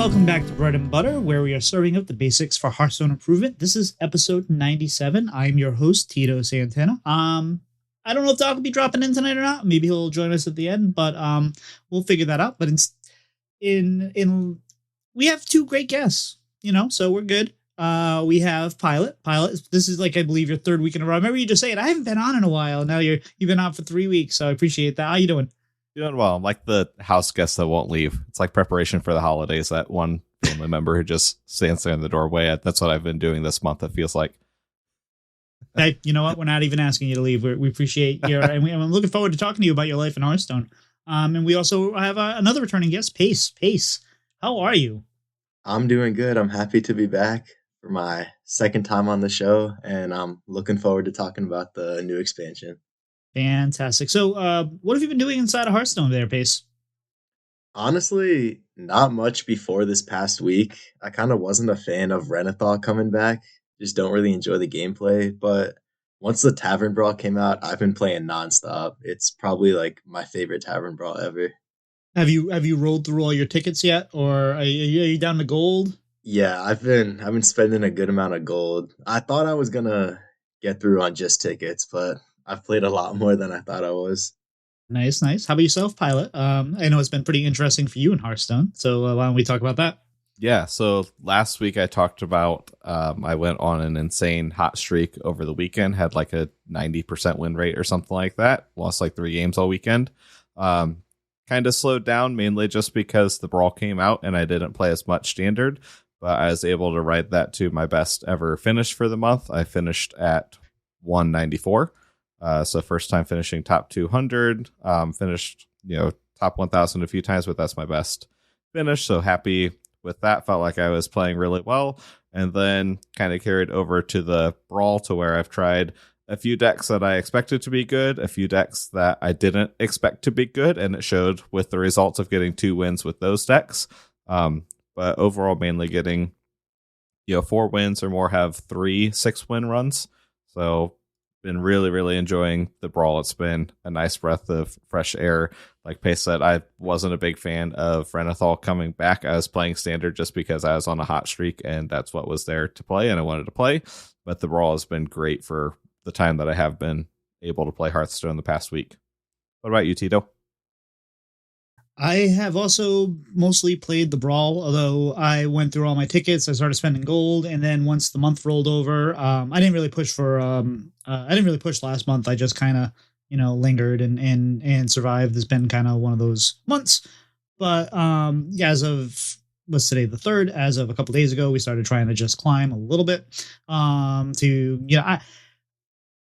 Welcome back to Bread and Butter, where we are serving up the basics for Hearthstone improvement. This is episode 97. I'm your host, Tito Santana. I don't know if Doc will be dropping in tonight or not. Maybe he'll join us at the end, but we'll figure that out. But in we have two great guests, so we're good. We have Pylet. Pylet, this is like, I believe, your third week in a row. I remember you just saying, I haven't been on in a while. Now you've been on for 3 weeks, so I appreciate that. How you doing? Doing well. I'm like the house guest that won't leave. It's like preparation for the holidays. That one family member who just stands there in the doorway. That's what I've been doing this month. It feels like. Hey, you know what? We're not even asking you to leave. We appreciate your, and I'm looking forward to talking to you about your life in Hearthstone. And we also have another returning guest, Pace. Pace, how are you? I'm doing good. I'm happy to be back for my second time on the show, and I'm looking forward to talking about the new expansion. Fantastic. So, what have you been doing inside of Hearthstone there, Pace? Honestly, not much before this past week. I kind of wasn't a fan of Renathal coming back. Just don't really enjoy the gameplay. But once the Tavern Brawl came out, I've been playing nonstop. It's probably like my favorite Tavern Brawl ever. Have you rolled through all your tickets yet, or are you down to gold? Yeah, I've been spending a good amount of gold. I thought I was gonna get through on just tickets, but I've played a lot more than I thought I was. Nice. How about yourself, Pylet? I know it's been pretty interesting for you in Hearthstone, so why don't we talk about that? Yeah, so last week I talked about I went on an insane hot streak over the weekend, had like a 90% win rate or something like that, lost like 3 games all weekend. Kind of slowed down mainly just because the Brawl came out and I didn't play as much Standard, but I was able to ride that to my best ever finish for the month. I finished at 194. So first time finishing top 200, finished, top 1000 a few times, but that's my best finish. So happy with that. Felt like I was playing really well, and then kind of carried over to the Brawl to where I've tried a few decks that I expected to be good, a few decks that I didn't expect to be good. And it showed with the results of getting 2 wins with those decks. But overall, mainly getting, 4 wins or more, have 3 6-win runs. So been really, really enjoying the Brawl. It's been a nice breath of fresh air. Like Pace said, I wasn't a big fan of Renathal coming back. I was playing Standard just because I was on a hot streak and that's what was there to play and I wanted to play. But the Brawl has been great for the time that I have been able to play Hearthstone the past week. What about you, Tito? I have also mostly played the Brawl, although I went through all my tickets. I started spending gold, and then once the month rolled over, I didn't really push last month. I just kind of, lingered and survived. It's been kind of one of those months. But as of what's today, the 3rd, as of a couple days ago, we started trying to just climb a little bit.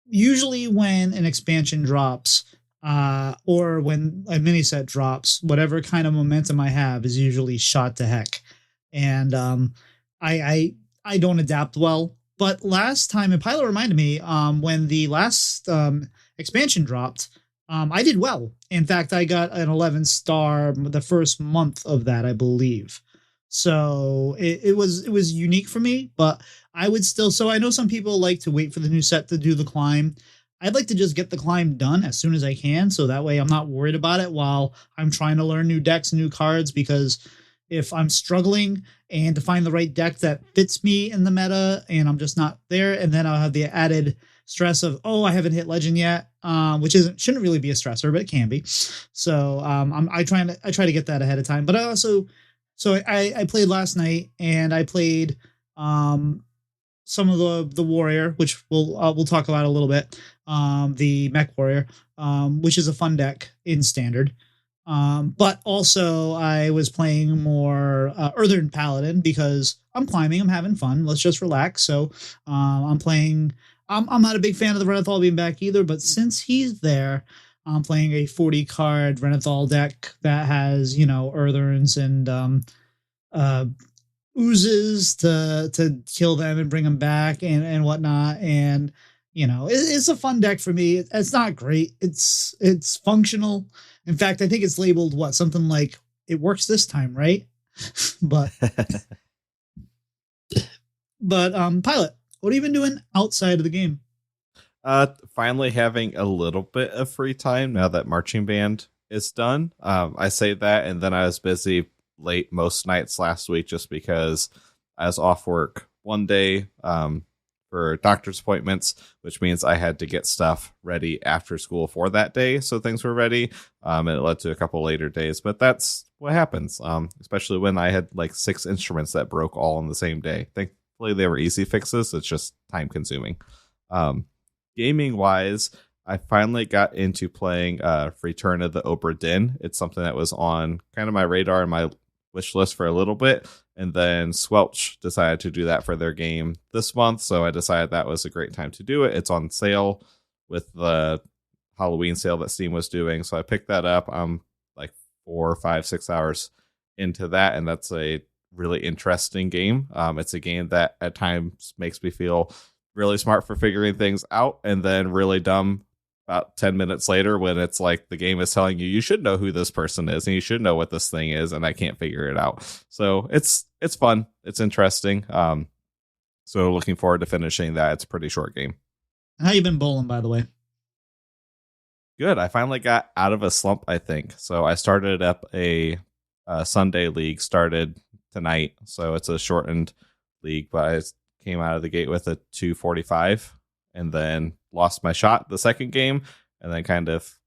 Usually when an expansion drops, or when a mini set drops, whatever kind of momentum I have is usually shot to heck. And I don't adapt well. But last time, and Pylo reminded me, when the last expansion dropped, I did well. In fact, I got an 11-star the first month of that, I believe. So it was unique for me, but I would still. So I know some people like to wait for the new set to do the climb. I'd like to just get the climb done as soon as I can, so that way I'm not worried about it while I'm trying to learn new decks and new cards, because if I'm struggling and to find the right deck that fits me in the meta and I'm just not there, and then I'll have the added stress of, I haven't hit legend yet, which shouldn't really be a stressor, but it can be. So I try to get that ahead of time. But I also, I played last night, and I played some of the warrior, which we'll talk about a little bit. The mech warrior, which is a fun deck in Standard. But also I was playing more Earthen Paladin because I'm climbing, I'm having fun. Let's just relax. So I'm playing. I'm not a big fan of the Renathal being back either, but since he's there, I'm playing a 40 card Renathal deck that has Eartherns and oozes to kill them and bring them back and whatnot. And it's a fun deck for me. It's not great. It's functional. In fact, I think it's labeled something like it works this time, right? but Pylet, what have you been doing outside of the game? Finally having a little bit of free time now that marching band is done. I say that, and then I was busy late most nights last week just because I was off work one day for doctor's appointments, which means I had to get stuff ready after school for that day. So things were ready. And it led to a couple later days, but that's what happens. Especially when I had like 6 instruments that broke all on the same day. Thankfully they were easy fixes. It's just time consuming. Gaming wise, I finally got into playing Return of the Obra Dinn. It's something that was on kind of my radar and my wish list for a little bit. And then Squelch decided to do that for their game this month. So I decided that was a great time to do it. It's on sale with the Halloween sale that Steam was doing. So I picked that up. I'm like 4, 5, 6 hours into that. And that's a really interesting game. It's a game that at times makes me feel really smart for figuring things out and then really dumb about 10 minutes later when it's like the game is telling you should know who this person is and you should know what this thing is, and I can't figure it out. So it's fun. It's interesting. So looking forward to finishing that. It's a pretty short game. How you been bowling, by the way? Good. I finally got out of a slump, I think. So I started up a Sunday league, started tonight. So it's a shortened league, but I came out of the gate with a 245 and then lost my shot the second game and then kind of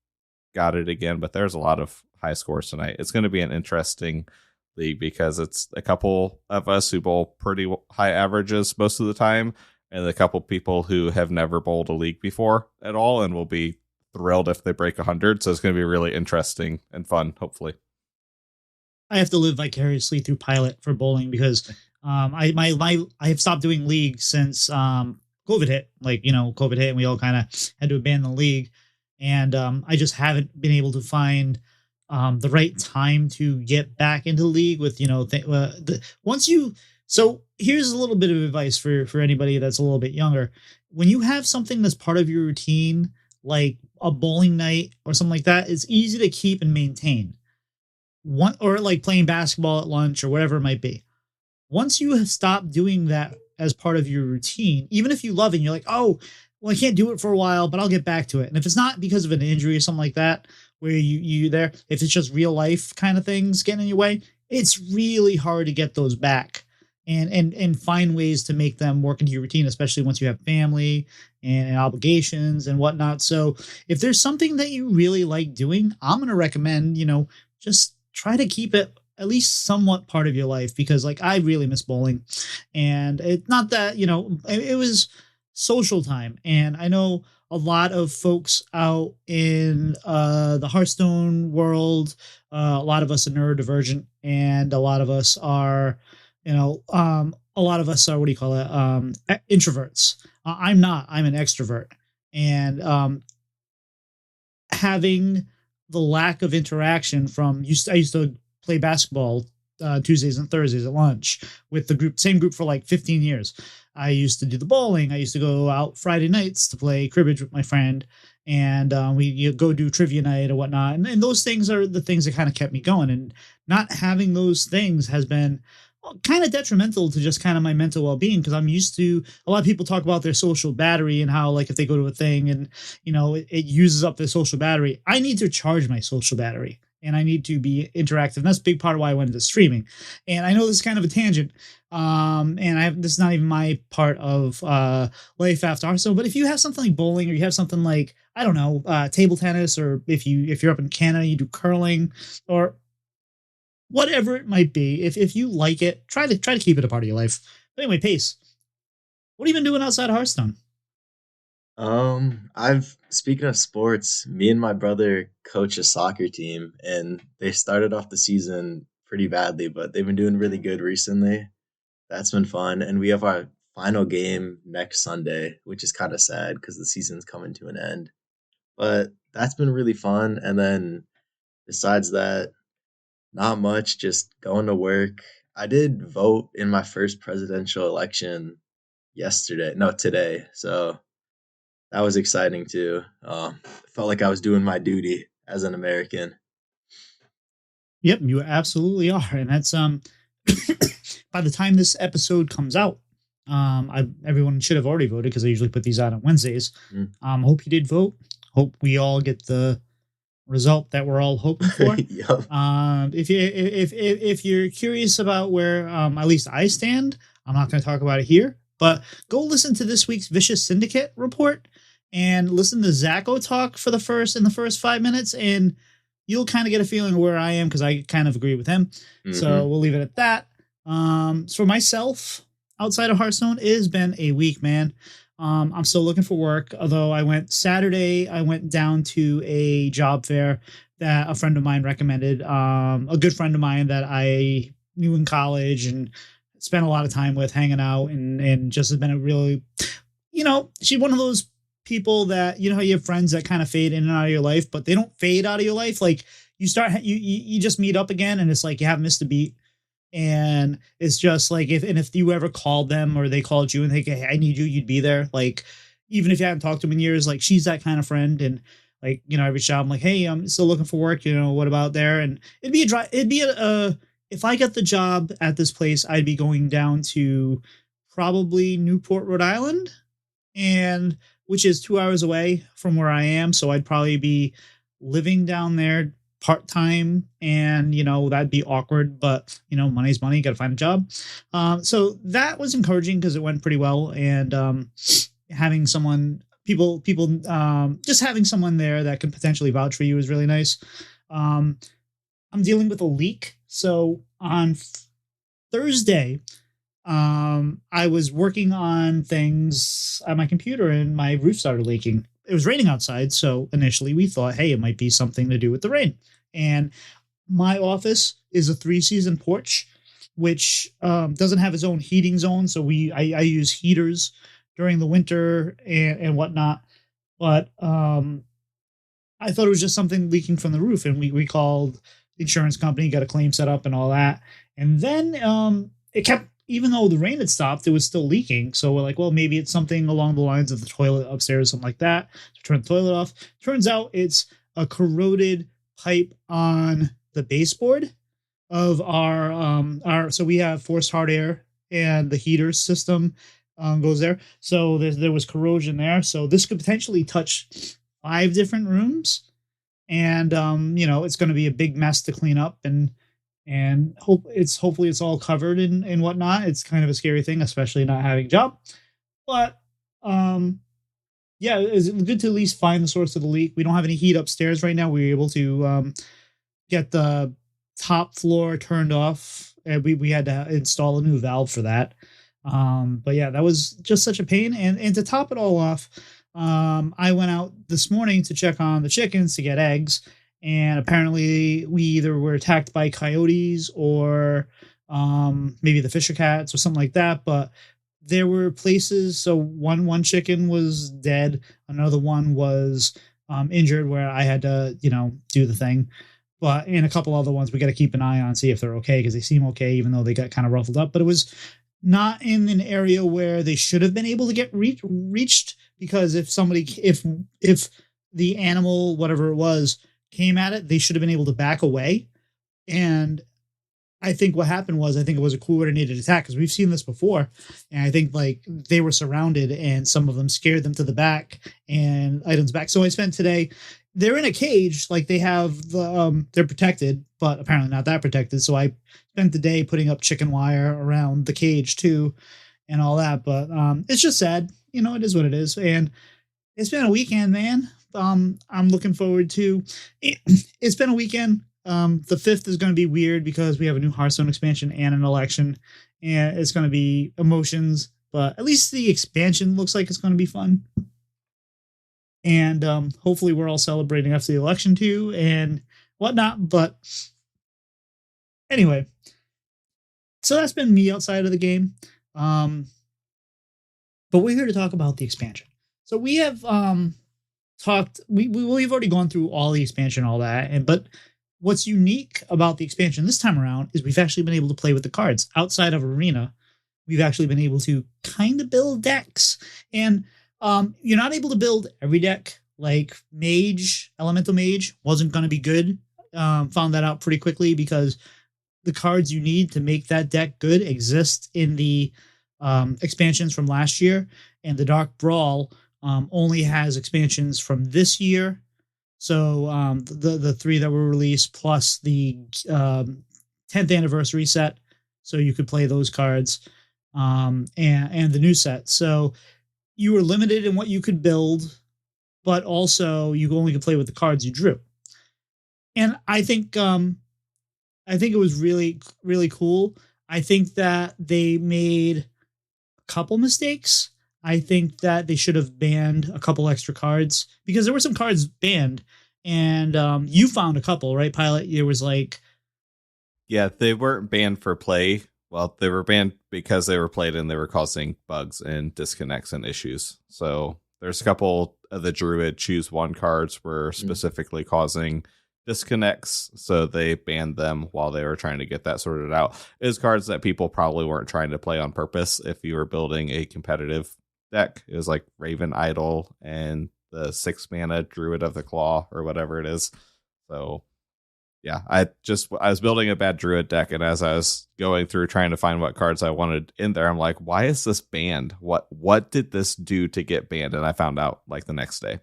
got it again. But there's a lot of high scores tonight. It's going to be an interesting league because it's a couple of us who bowl pretty high averages most of the time and a couple people who have never bowled a league before at all and will be thrilled if they break 100. So it's going to be really interesting and fun, hopefully. I have to live vicariously through Pylet for bowling because I have stopped doing league since COVID hit. Like, COVID hit and we all kind of had to abandon the league. And I just haven't been able to find the right time to get back into the league with, so here's a little bit of advice for anybody that's a little bit younger. When you have something that's part of your routine, like a bowling night or something like that, it's easy to keep and maintain. Or like playing basketball at lunch or whatever it might be. Once you have stopped doing that as part of your routine, even if you love it, and you're like, oh, well, I can't do it for a while, but I'll get back to it. And if it's not because of an injury or something like that, where you there, if it's just real life kind of things getting in your way, it's really hard to get those back and find ways to make them work into your routine, especially once you have family and obligations and whatnot. So if there's something that you really like doing, I'm going to recommend, just try to keep it at least somewhat part of your life, because like I really miss bowling, and it's not that, it was social time. And I know a lot of folks out in the Hearthstone world, a lot of us are neurodivergent, and a lot of us are, what do you call it? Introverts. I'm not, I'm an extrovert, and having the lack of interaction I used to play basketball Tuesdays and Thursdays at lunch with the same group for like 15 years. I used to do the bowling. I used to go out Friday nights to play cribbage with my friend, and we go do trivia night or whatnot. And those things are the things that kind of kept me going. And not having those things has been kind of detrimental to just kind of my mental well-being, because I'm used to, a lot of people talk about their social battery and how like if they go to a thing and it uses up their social battery. I need to charge my social battery, and I need to be interactive. And that's a big part of why I went into streaming. And I know this is kind of a tangent, and this is not even my part of life after Hearthstone, but if you have something like bowling, or you have something like, I don't know, table tennis, or if you're up in Canada, you do curling, or whatever it might be, if you like it, try to keep it a part of your life. But anyway, Pace, what have you been doing outside of Hearthstone? Speaking of sports, me and my brother coach a soccer team, and they started off the season pretty badly, but they've been doing really good recently. That's been fun. And we have our final game next Sunday, which is kind of sad because the season's coming to an end. But that's been really fun. And then besides that, not much, just going to work. I did vote in my first presidential election today. So that was exciting too. Felt like I was doing my duty as an American. Yep, you absolutely are. And that's by the time this episode comes out, everyone should have already voted, because I usually put these out on Wednesdays. Hope you did vote. Hope we all get the result that we're all hoping for. Yep. If you're curious about where at least I stand, I'm not going to talk about it here, but go listen to this week's Vicious Syndicate report and listen to Zacho talk in the first 5 minutes, and you'll kind of get a feeling of where I am, because I kind of agree with him. So we'll leave it at that. For myself, outside of Hearthstone, it has been a week, man. I'm still looking for work, although I went down to a job fair that a friend of mine recommended, a good friend of mine that I knew in college and spent a lot of time with, hanging out, and just has been a really, she's one of those people that, how you have friends that kind of fade in and out of your life, but they don't fade out of your life. Like you just meet up again, and it's like you haven't missed a beat. And it's just like, if you ever called them or they called you and they hey, I need you, you'd be there. Like, even if you haven't talked to them in years, like, she's that kind of friend. And like, I reached out, I'm like, hey, I'm still looking for work. What about there? And if I get the job at this place, I'd be going down to probably Newport, Rhode Island, and which is 2 hours away from where I am. So I'd probably be living down there part-time, and that'd be awkward, but money's money, gotta find a job. So that was encouraging because it went pretty well, and having someone just having someone there that can potentially vouch for you is really nice. I'm dealing with a leak. So on Thursday, I was working on things on my computer and my roof started leaking. It was raining outside, so initially we thought, hey, it might be something to do with the rain. And my office is a 3-season porch, which doesn't have its own heating zone, so I use heaters during the winter and whatnot. But I thought it was just something leaking from the roof, and we called the insurance company, got a claim set up and all that. And then it kept, even though the rain had stopped, it was still leaking. So we're like, well, maybe it's something along the lines of the toilet upstairs, something like that. So turn the toilet off. Turns out it's a corroded pipe on the baseboard of our so we have forced hard air, and the heater system goes there. So there was corrosion there. So this could potentially touch 5 different rooms, and it's going to be a big mess to clean up, and hopefully it's all covered and whatnot. It's kind of a scary thing, especially not having a job. But yeah, it's good to at least find the source of the leak. We don't have any heat upstairs right now. We were able to get the top floor turned off, and we had to install a new valve for that. But yeah, that was just such a pain. And to top it all off, I went out this morning to check on the chickens to get eggs. And apparently we either were attacked by coyotes or maybe the Fisher cats or something like that. But there were places. So one chicken was dead. Another one was injured, where I had to, do the thing. But in a couple other ones, we got to keep an eye on, see if they're okay, because they seem okay, even though they got kind of ruffled up. But it was not in an area where they should have been able to get reached, because if the animal, whatever it was, came at it, they should have been able to back away. And I think what happened was, it was a coordinated attack, because we've seen this before. And I think like they were surrounded, and some of them scared them to the back and items back. So I spent today, they're in a cage, like they have they're protected, but apparently not that protected. So I spent the day putting up chicken wire around the cage too, and all that. But it's just sad, it is what it is. And it's been a weekend, man. I'm looking forward to it. It's been a weekend. The 5th is going to be weird because we have a new Hearthstone expansion and an election, and it's going to be emotions, but at least the expansion looks like it's going to be fun. And hopefully we're all celebrating after the election too and whatnot. But anyway, so that's been me outside of the game. But we're here to talk about the expansion. So we have we've already gone through all the expansion, all that, but what's unique about the expansion this time around is we've actually been able to play with the cards outside of Arena. We've actually been able to kind of build decks, and you're not able to build every deck. Like Mage, Elemental Mage wasn't going to be good. Found that out pretty quickly, because the cards you need to make that deck good exist in the expansions from last year, and the Dark Brawl only has expansions from this year, So the three that were released plus the 10th anniversary set, so you could play those cards, and the new set. So you were limited in what you could build, but also you only could play with the cards you drew. And I think it was really really cool. I think that they made a couple mistakes. I think that they should have banned a couple extra cards because there were some cards banned, and you found a couple, right, Pilot? There was like, Yeah, they weren't banned for play. Well, they were banned because they were played and they were causing bugs and disconnects and issues. So there's a couple of the Druid choose one cards were specifically causing disconnects, so they banned them while they were trying to get that sorted out. It was cards that people probably weren't trying to play on purpose. If you were building a competitive deck, it was like Raven Idol and the 6 mana Druid of the Claw or whatever it is. So yeah, I was building a bad Druid deck, and as I was going through trying to find what cards I wanted in there, I'm like, why is this banned? What did this do to get banned? And I found out like the next day.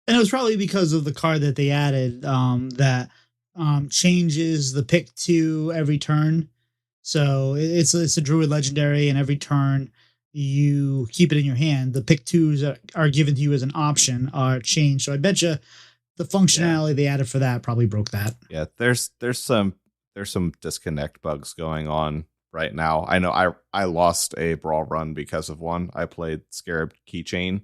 and it was probably because of the card that they added that changes the pick 2 every turn. So it's a Druid legendary, and every turn you keep it in your hand. The pick 2s that are given to you as an option are changed. So I bet you the functionality they added for that probably broke that. Yeah, there's some disconnect bugs going on right now. I know I lost a brawl run because of one. I played Scarab Keychain,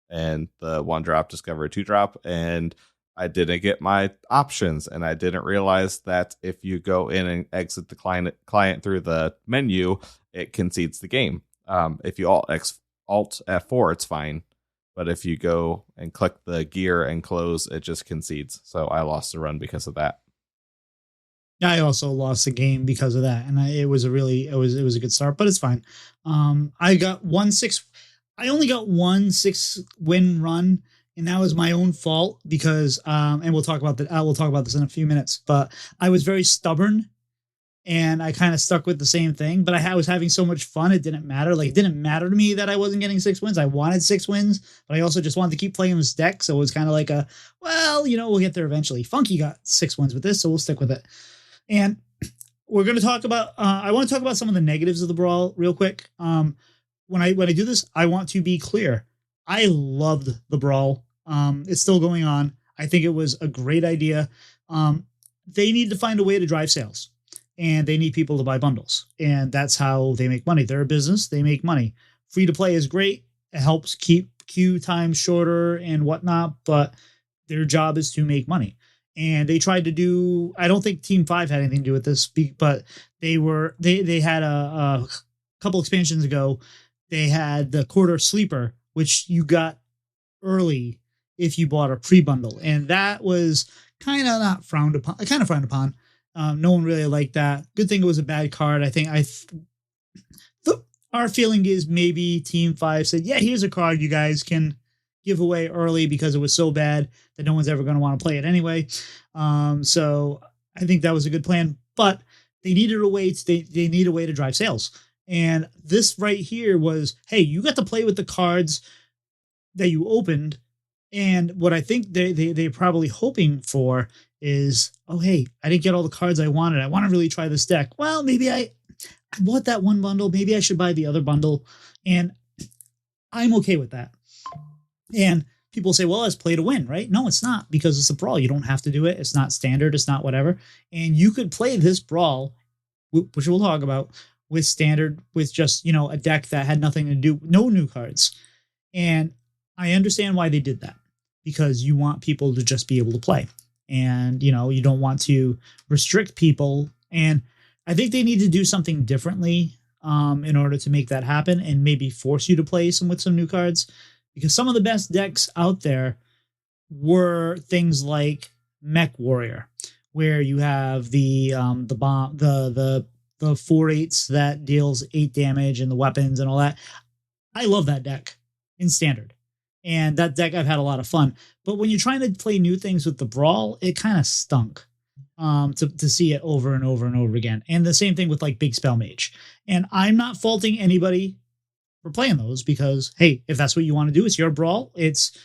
and the 1-drop discover a 2-drop, and I didn't get my options, and I didn't realize that if you go in and exit the client through the menu, it concedes the game. If you alt F4, it's fine, but if you go and click the gear and close, it just concedes. So I lost a run because of that. I also lost the game because of that, and it was a good start, but it's fine. I only got 1 6-win run, and that was my own fault because and we'll talk about that. I will talk about this in a few minutes, but I was very stubborn and I kind of stuck with the same thing, but I was having so much fun. It didn't matter. Like, it didn't matter to me that I wasn't getting 6 wins. I wanted 6 wins, but I also just wanted to keep playing this deck. So it was kind of like we'll get there eventually. Funky got 6 wins with this, so we'll stick with it. And we're going to talk about, I want to talk about some of the negatives of the Brawl real quick. When I do this, I want to be clear. I loved the Brawl. It's still going on. I think it was a great idea. They need to find a way to drive sales, and they need people to buy bundles, and that's how they make money. They're a business. They make money. Free to play is great. It helps keep queue time shorter and whatnot, but their job is to make money. And they tried to do, I don't think Team 5 had anything to do with this, but they had a couple expansions ago, they had the quarter sleeper, which you got early if you bought a pre-bundle. And that was kind of not frowned upon, kind of frowned upon. No one really liked that. Good thing it was a bad card. I think our feeling is maybe Team 5 said, yeah, here's a card you guys can give away early because it was so bad that no one's ever going to want to play it anyway. So I think that was a good plan, but they needed a way they need a way to drive sales. And this right here was, hey, you got to play with the cards that you opened. And what I think they're probably hoping for is, oh, hey, I didn't get all the cards I wanted. I want to really try this deck. Well, maybe I bought that one bundle. Maybe I should buy the other bundle. And I'm okay with that. And people say, well, it's play to win, right? No, it's not, because it's a Brawl. You don't have to do it. It's not standard. It's not whatever. And you could play this Brawl, which we'll talk about, with standard, with just, a deck that had nothing to do, no new cards. And I understand why they did that, because you want people to just be able to play. And, you don't want to restrict people. And I think they need to do something differently in order to make that happen, and maybe force you to play with some new cards. Because some of the best decks out there were things like Mech Warrior, where you have the bomb, the 4/8s that deals 8 damage and the weapons and all that. I love that deck in standard, and that deck I've had a lot of fun. But when you're trying to play new things with the Brawl, it kind of stunk to see it over and over and over again. And the same thing with like Big Spell Mage. And I'm not faulting anybody for playing those, because, hey, if that's what you want to do, it's your Brawl. It's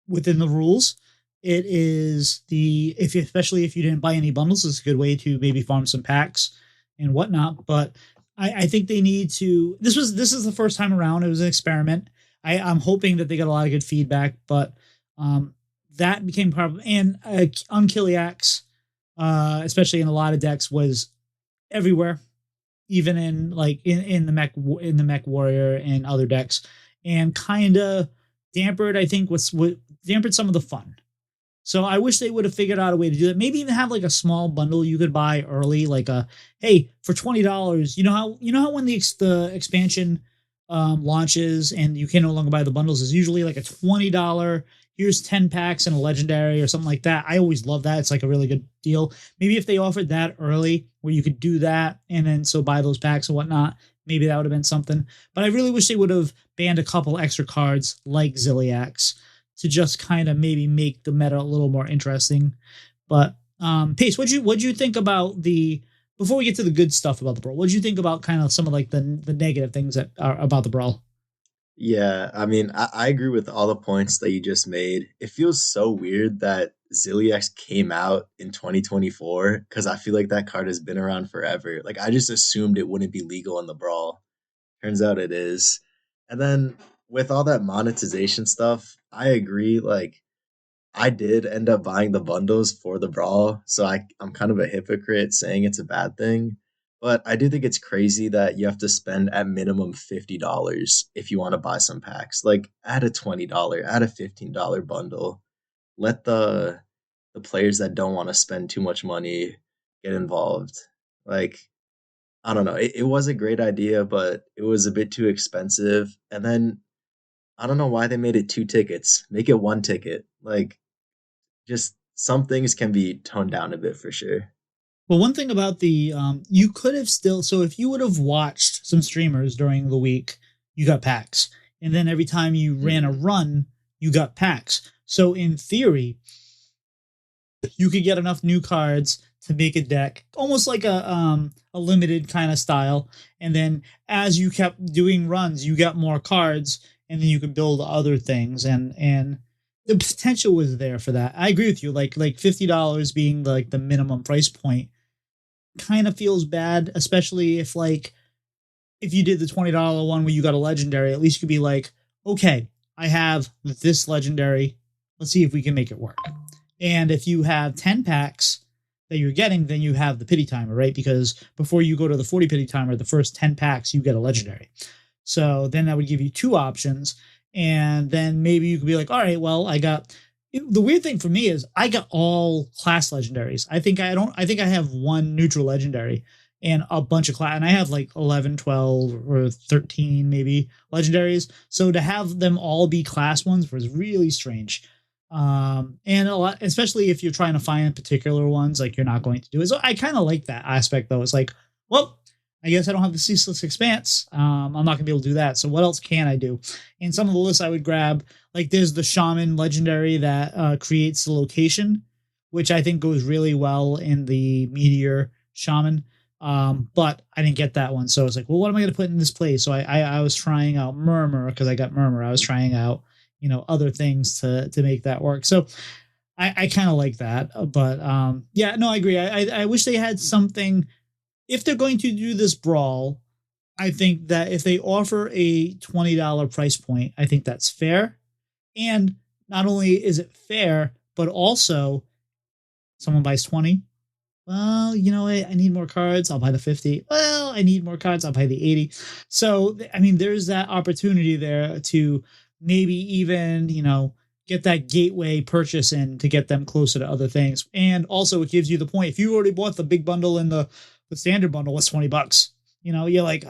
within the rules. it is especially if you didn't buy any bundles, it's a good way to maybe farm some packs and whatnot. But I think they need to. This is the first time around. It was an experiment. I'm hoping that they got a lot of good feedback, but that became problem. And Unkiliax, especially in a lot of decks, was everywhere, even in in the mech warrior and other decks, and kind of dampened. I think what dampened some of the fun. So I wish they would have figured out a way to do that. Maybe even have like a small bundle you could buy early, like hey, for $20. You know how when the expansion launches and you can no longer buy the bundles is usually like a $20. Here's 10 packs and a legendary or something like that. I always love that. It's like a really good deal. Maybe if they offered that early where you could do that and then so buy those packs and whatnot, maybe that would have been something. But I really wish they would have banned a couple extra cards like Ziliax to just kind of maybe make the meta a little more interesting. But Pace, what'd you think about before we get to the good stuff about the brawl, what'd you think about kind of some of like the negative things that are about the brawl? Yeah, I mean, I agree with all the points that you just made. It feels so weird that Ziliax came out in 2024 because I feel like that card has been around forever. Like, I just assumed it wouldn't be legal in the brawl. Turns out it is. And then with all that monetization stuff, I agree. Like, I did end up buying the bundles for the brawl, so I'm kind of a hypocrite saying it's a bad thing. But I do think it's crazy that you have to spend at minimum $50 if you want to buy some packs. Like add a $20, add a $15 bundle. Let the players that don't want to spend too much money get involved. Like I don't know. It was a great idea, but it was a bit too expensive. And then I don't know why they made it 2 tickets. Make it 1 ticket. Like just some things can be toned down a bit for sure. Well, one thing about you could have still, so if you would have watched some streamers during the week, you got packs. And then every time you ran a run, you got packs. So in theory, you could get enough new cards to make a deck, almost like a limited kind of style. And then as you kept doing runs, you got more cards, and then you could build other things. And the potential was there for that. I agree with you. Like $50 being like the minimum price point kind of feels bad, especially if you did the $20 one where you got a legendary. At least you could be like, okay, I have this legendary. Let's see if we can make it work. And if you have 10 packs that you're getting, then you have the pity timer, right? Because before you go to the 40 pity timer, the first 10 packs, you get a legendary. So then that would give you 2 options. And then maybe you could be like, all right, well, the weird thing for me is I got all class legendaries. I think I have 1 neutral legendary and a bunch of class, and I have like 11, 12 or 13 maybe legendaries. So to have them all be class ones was really strange. And a lot, especially if you're trying to find particular ones, like you're not going to do it. So I kind of like that aspect though. It's like, well, I guess I don't have the Ceaseless Expanse. I'm not gonna be able to do that. So what else can I do? And some of the lists I would grab, like there's the Shaman legendary that creates the location, which I think goes really well in the Meteor Shaman. But I didn't get that one. So it's like, well, what am I going to put in this place? So I was trying out Murmur because I got Murmur. I was trying out, other things to make that work. So I kind of like that, but yeah, no, I agree. I wish they had something. If they're going to do this brawl, I think that if they offer a $20 price point, I think that's fair. And not only is it fair, but also someone buys 20. Well, you know what? I need more cards. I'll buy the 50. Well, I need more cards. I'll buy the 80. So, I mean, there's that opportunity there to maybe even, get that gateway purchase in to get them closer to other things. And also it gives you the point. If you already bought the big bundle and the standard bundle was $20, you're like,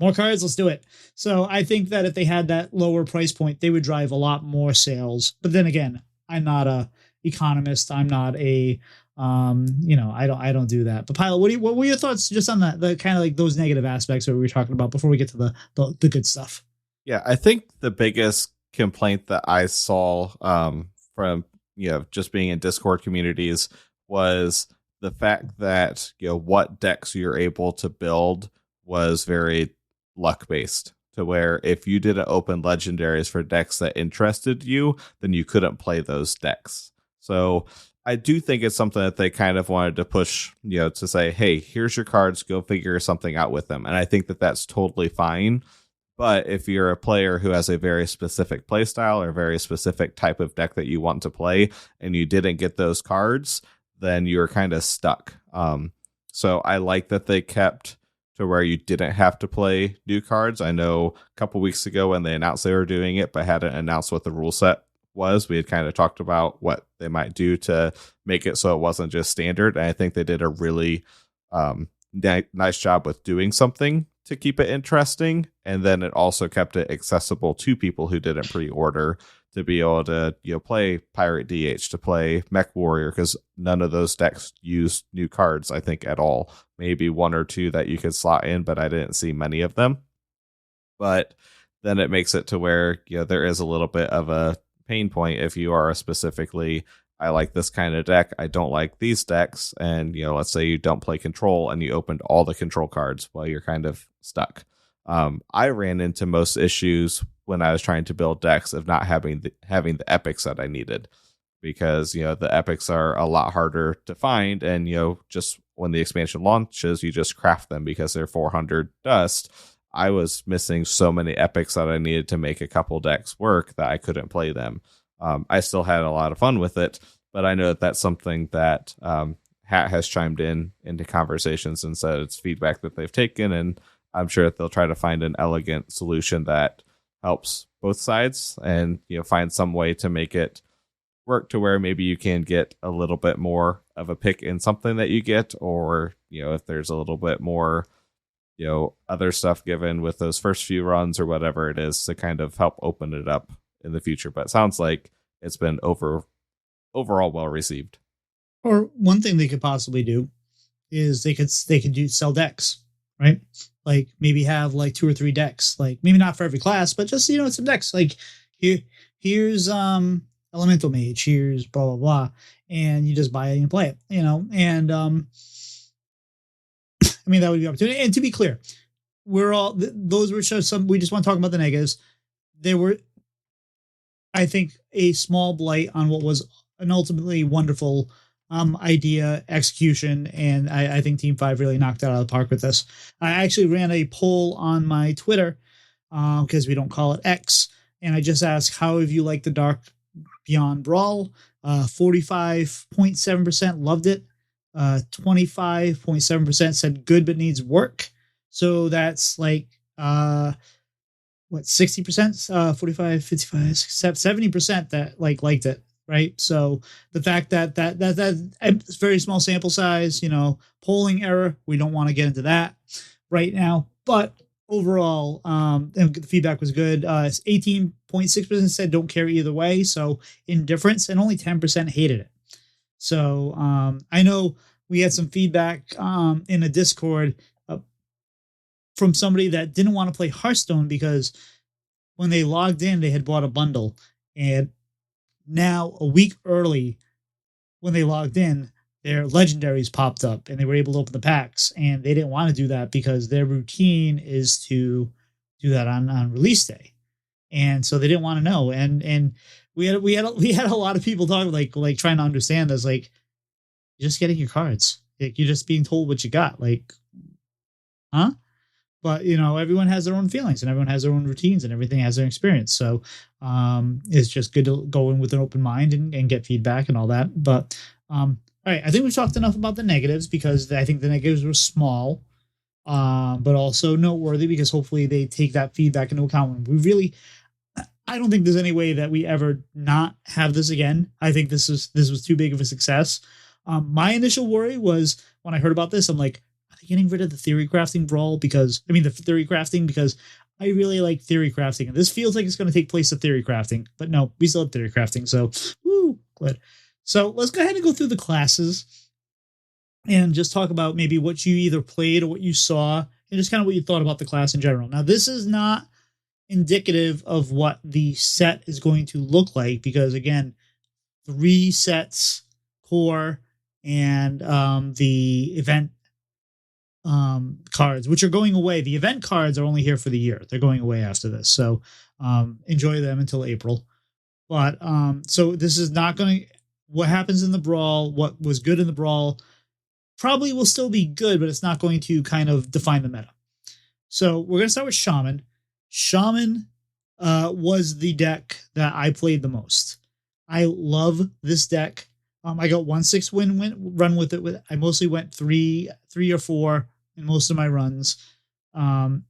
more cards. Let's do it. So I think that if they had that lower price point, they would drive a lot more sales. But then again, I'm not a economist. I'm not a, I don't do that. But Pylet, what were your thoughts just on that? The kind of like those negative aspects that we were talking about before we get to the good stuff. Yeah, I think the biggest complaint that I saw from just being in Discord communities was the fact that what decks you're able to build was very luck based, to where if you didn't open legendaries for decks that interested you, then you couldn't play those decks. So I do think it's something that they kind of wanted to push, to say, hey, here's your cards, go figure something out with them. And I think that that's totally fine. But if you're a player who has a very specific play style or a very specific type of deck that you want to play and you didn't get those cards, then you're kind of stuck. So I like that they kept to where you didn't have to play new cards. I know a couple weeks ago when they announced they were doing it, but hadn't announced what the rule set was, we had kind of talked about what they might do to make it so it wasn't just standard. And I think they did a really nice job with doing something to keep it interesting. And then it also kept it accessible to people who didn't pre-order to be able to, play Pirate DH, to play Mech Warrior, because none of those decks used new cards, I think, at all. Maybe one or two that you could slot in, but I didn't see many of them. But then it makes it to where, there is a little bit of a pain point if you are specifically, I like this kind of deck, I don't like these decks, and let's say you don't play Control and you opened all the Control cards, well, you're kind of stuck. I ran into most issues when I was trying to build decks of not having the epics that I needed, because the epics are a lot harder to find, and just when the expansion launches, you just craft them because they're 400 dust. I was missing so many epics that I needed to make a couple decks work that I couldn't play them. I still had a lot of fun with it, but I know that that's something that Hat has chimed into conversations and said it's feedback that they've taken, and I'm sure that they'll try to find an elegant solution that helps both sides and find some way to make it work to where maybe you can get a little bit more of a pick in something that you get, or if there's a little bit more other stuff given with those first few runs or whatever it is to kind of help open it up in the future. But it sounds like it's been overall well received. Or one thing they could possibly do is they could sell decks, right? Like maybe have like 2 or 3 decks, like maybe not for every class, but just some decks. Like here's Elemental Mage, here's blah blah blah, and you just buy it and play it, and I mean, that would be opportunity. And to be clear, those were just some, we just want to talk about the negatives. There were, I think, a small blight on what was an ultimately wonderful idea, execution, and I think Team 5 really knocked it out of the park with this. I actually ran a poll on my Twitter, because we don't call it X, and I just asked, how have you liked the Dark Beyond Brawl? 45.7% loved it. 25.7% said good but needs work. So that's like 60%, 45, 55, 70% that liked it, right? So the fact that it's very small sample size, polling error, we don't want to get into that right now, but overall, the feedback was good. 18.6% said don't care either way, so indifference, and only 10% hated it. So I know we had some feedback in a Discord from somebody that didn't want to play Hearthstone because when they logged in, they had bought a bundle. And now a week early, when they logged in, their legendaries popped up and they were able to open the packs. And they didn't want to do that because their routine is to do that on release day. And so they didn't want to know. And we had a lot of people talking like trying to understand this, like, you're just getting your cards. Like, you're just being told what you got. Like, huh? But everyone has their own feelings and everyone has their own routines and everything has their experience. So it's just good to go in with an open mind and get feedback and all that. But all right, I think we've talked enough about the negatives because I think the negatives were small, but also noteworthy because hopefully they take that feedback into account. I don't think there's any way that we ever not have this again. I think this was too big of a success. My initial worry was when I heard about this, I'm like, are they getting rid of the theory crafting brawl? Because I really like theory crafting. And this feels like it's going to take place of theory crafting, but no, we still have theory crafting. So, woo, good. So let's go ahead and go through the classes and just talk about maybe what you either played or what you saw and just kind of what you thought about the class in general. Now, this is not indicative of what the set is going to look like because, again, 3 sets, core, and the event cards, which are going away. The event cards are only here for the year. They're going away after this. So enjoy them until April. But so this is not going to, what happens in the brawl, what was good in the brawl, probably will still be good, but it's not going to kind of define the meta. So we're going to start with Shaman. Shaman was the deck that I played the most. I love this deck. I got 1-6 run with it. I mostly went 3 or 4 in most of my runs. I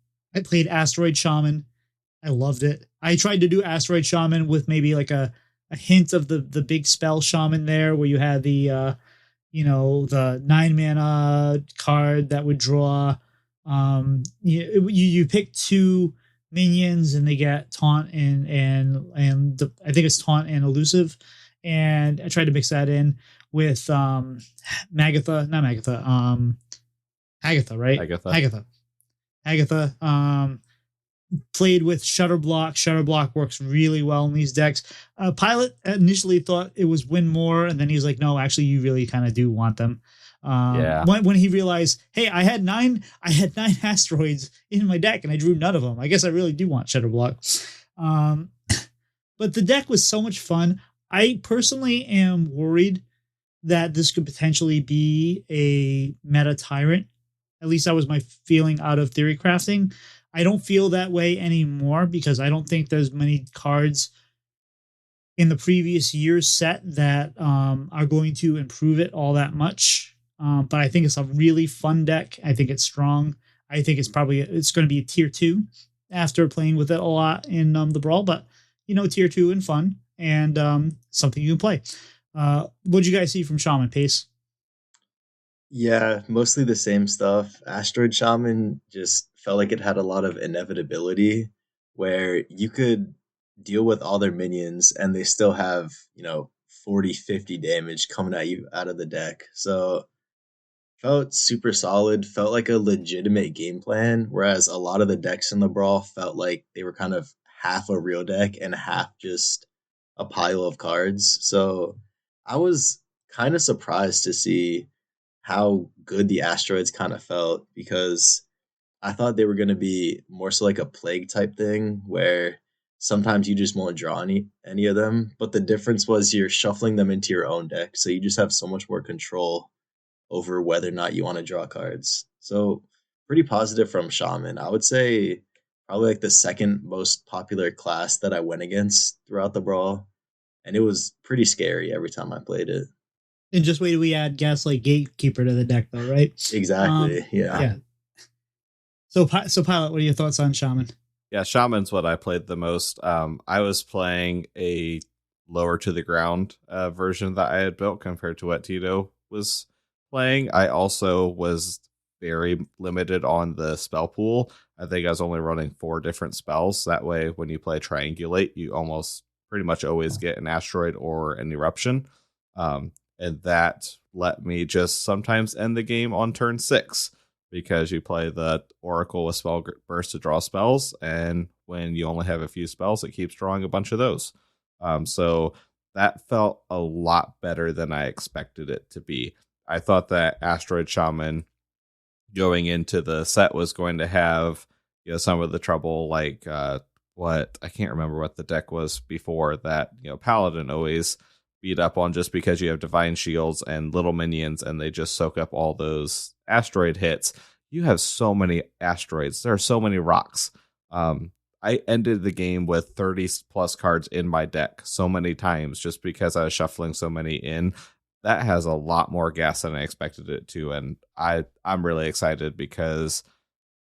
played Asteroid Shaman. I loved it. I tried to do Asteroid Shaman with maybe like a hint of the big spell Shaman there, where you had the the 9 mana card that would draw. You pick 2 minions and they get taunt and I think it's taunt and elusive. And I tried to mix that in with Agatha, right? Agatha. Played with Shutterblock. Shutterblock works really well in these decks. Pylet initially thought it was win more, and then he's like, no, actually, you really kind of do want them. When he realized, hey, I had 9 asteroids in my deck, and I drew none of them. I guess I really do want Shutterblock. But the deck was so much fun. I personally am worried that this could potentially be a meta tyrant. At least that was my feeling out of theory crafting. I don't feel that way anymore because I don't think there's many cards in the previous year's set that are going to improve it all that much. But I think it's a really fun deck. I think it's strong. I think it's going to be a tier 2 after playing with it a lot in the Brawl, but tier 2 and fun and something you can play. What'd you guys see from Shaman, Pace? Yeah, mostly the same stuff. Asteroid Shaman just felt like it had a lot of inevitability where you could deal with all their minions and they still have, 40, 50 damage coming at you out of the deck. So felt super solid, felt like a legitimate game plan, whereas a lot of the decks in the Brawl felt like they were kind of half a real deck and half just a pile of cards. So I was kind of surprised to see how good the asteroids kind of felt because I thought they were going to be more so like a plague type thing where sometimes you just won't draw any of them. But the difference was you're shuffling them into your own deck. So you just have so much more control over whether or not you want to draw cards. So pretty positive from Shaman. I would say probably like the second most popular class that I went against throughout the Brawl. And it was pretty scary every time I played it. And just wait till we add Gaslight Gatekeeper to the deck, though, right? Exactly. Yeah. So Pylet, what are your thoughts on Shaman? Yeah, Shaman's what I played the most. I was playing a lower to the ground version that I had built compared to what Tito was playing. I also was very limited on the spell pool. I think I was only running 4 different spells. That way, when you play Triangulate, you almost pretty much always get an Asteroid or an Eruption. And that let me just sometimes end the game on turn 6 because you play the Oracle with Spell Burst to draw spells. And when you only have a few spells, it keeps drawing a bunch of those. So that felt a lot better than I expected it to be. I thought that Asteroid Shaman going into the set was going to have some of the trouble like what I can't remember what the deck was before that Paladin always beat up on just because you have Divine Shields and little minions and they just soak up all those asteroid hits. You have so many asteroids. There are so many rocks. I ended the game with 30 plus cards in my deck so many times just because I was shuffling so many in. That has a lot more gas than I expected it to. And I'm really excited because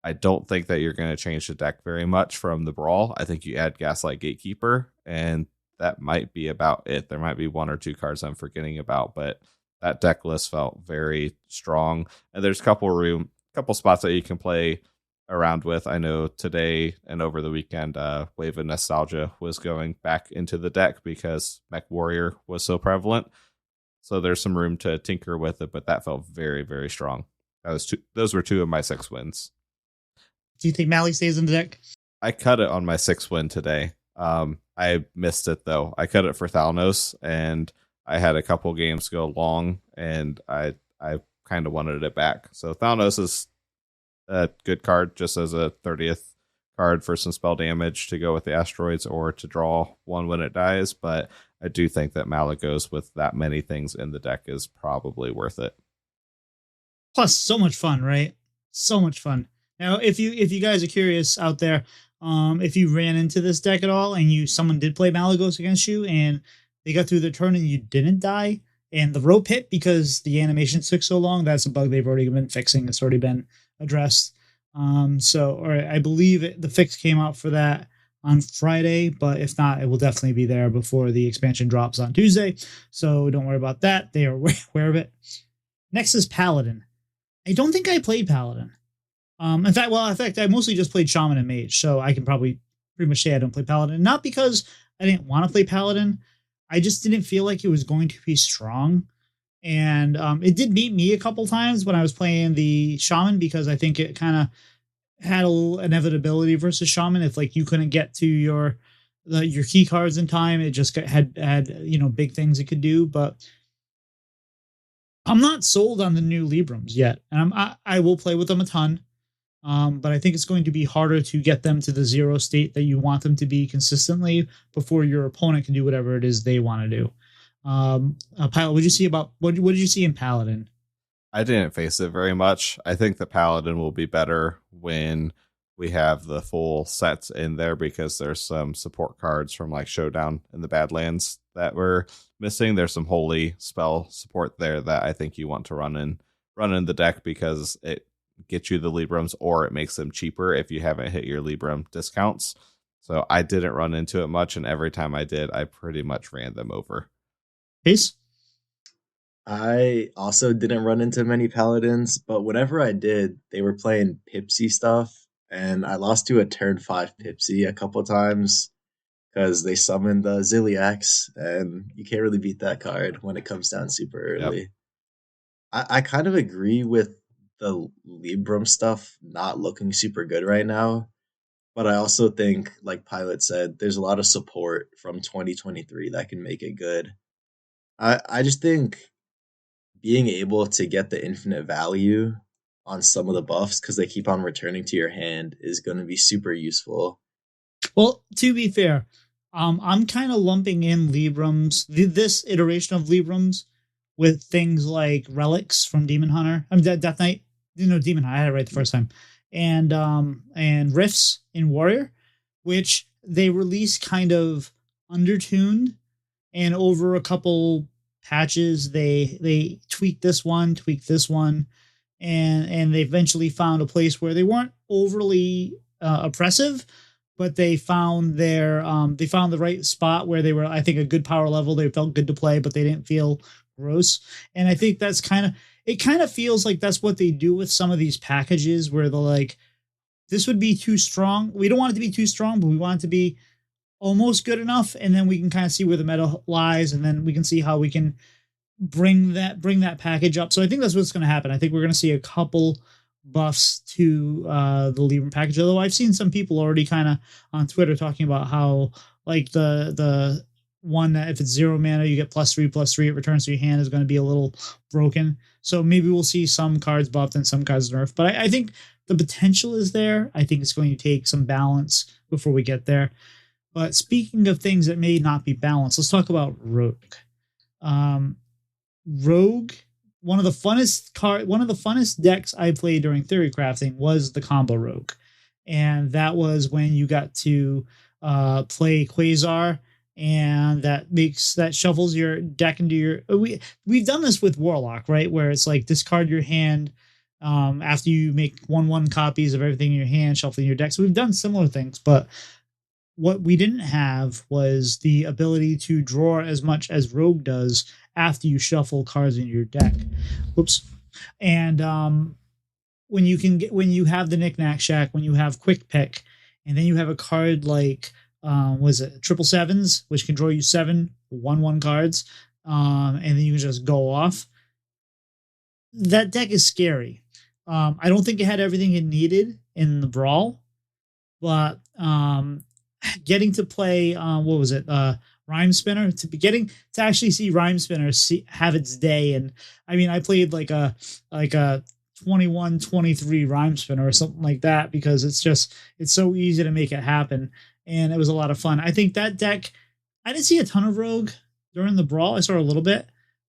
I don't think that you're going to change the deck very much from the Brawl. I think you add Gaslight Gatekeeper and that might be about it. There might be 1 or 2 cards I'm forgetting about, but that deck list felt very strong. And there's a couple spots that you can play around with. I know today and over the weekend, Wave of Nostalgia was going back into the deck because Mech Warrior was so prevalent. So there's some room to tinker with it, but that felt very, very strong. Those were 2 of my 6 wins. Do you think Mally stays in the deck? I cut it on my 6th win today. I missed it though. I cut it for Thalnos and I had a couple games go long and I kind of wanted it back. So Thalnos is a good card just as a 30th card for some spell damage to go with the asteroids or to draw one when it dies. But I do think that Malagos with that many things in the deck is probably worth it. Plus, so much fun, right? So much fun. Now, if you guys are curious out there, if you ran into this deck at all and someone did play Malagos against you and they got through their turn and you didn't die and the rope hit because the animation took so long, that's a bug they've already been fixing. It's already been addressed. I believe the fix came out for that on Friday, but if not, it will definitely be there before the expansion drops on Tuesday. So don't worry about that. They are aware of it. Next is Paladin. I don't think I played Paladin. In fact, I mostly just played Shaman and Mage, so I can probably pretty much say I don't play Paladin. Not because I didn't want to play Paladin, I just didn't feel like it was going to be strong. And it did beat me a couple times when I was playing the Shaman because I think it kind of had a little inevitability versus Shaman. If like you couldn't get to your key cards in time, it just had big things it could do. But I'm not sold on the new Librams yet, and I will play with them a ton. But I think it's going to be harder to get them to the 0 state that you want them to be consistently before your opponent can do whatever it is they want to do. Pilot, what did you see in Paladin? I didn't face it very much. I think the Paladin will be better when we have the full sets in there because there's some support cards from like Showdown and the Badlands that we're missing. There's some holy spell support there that I think you want to run in the deck because it gets you the Librams or it makes them cheaper if you haven't hit your Libram discounts. So I didn't run into it much, and every time I did, I pretty much ran them over. Pace? I also didn't run into many Paladins, but whenever I did, they were playing Pipsy stuff, and I lost to a turn 5 Pipsy a couple times because they summoned the Ziliax, and you can't really beat that card when it comes down super early. Yep. I kind of agree with the Libram stuff not looking super good right now, but I also think, like Pilot said, there's a lot of support from 2023 that can make it good. I just think being able to get the infinite value on some of the buffs because they keep on returning to your hand is going to be super useful. Well, to be fair, I'm kind of lumping in Librams, this iteration of Librams, with things like relics from Demon Hunter. Death Knight. Demon Hunter. I had it right the first time. And rifts in Warrior, which they release kind of undertuned, and over a couple patches they tweaked this one, and they eventually found a place where they weren't overly oppressive, but they found the right spot where they were, I think, a good power level. They felt good to play, but they didn't feel gross. And I think that's it kind of feels like that's what they do with some of these packages where they're like, this would be too strong. We don't want it to be too strong, but we want it to be almost good enough. And then we can kind of see where the meta lies. And then we can see how we can bring that package up. So I think that's what's going to happen. I think we're going to see a couple buffs to the Libram package. Although I've seen some people already kind of on Twitter talking about how like the one that if it's 0 mana, you get +3/+3, it returns to your hand is going to be a little broken. So maybe we'll see some cards buffed and some cards nerfed. But I think the potential is there. I think it's going to take some balance before we get there. But speaking of things that may not be balanced, let's talk about Rogue. Rogue, one of the funnest decks I played during theory crafting was the combo Rogue. And that was when you got to play Quasar, and that shuffles your deck into your we've done this with Warlock, right? Where it's like discard your hand after you make 1/1 copies of everything in your hand, shuffling your deck. So we've done similar things, but what we didn't have was the ability to draw as much as Rogue does after you shuffle cards in your deck. Whoops. And when you have the Knick-Knack Shack, when you have Quick Pick, and then you have a card like was it 777s, which can draw you 7 1/1 cards, and then you can just go off. That deck is scary. I don't think it had everything it needed in the Brawl, but getting to play what was it? Rhyme Spinner, to actually see Rhyme Spinner have its day. And I mean, I played like a 21, 23 rhyme spinner or something like that, because it's so easy to make it happen. And it was a lot of fun. I think that deck, I didn't see a ton of Rogue during the brawl. I saw a little bit,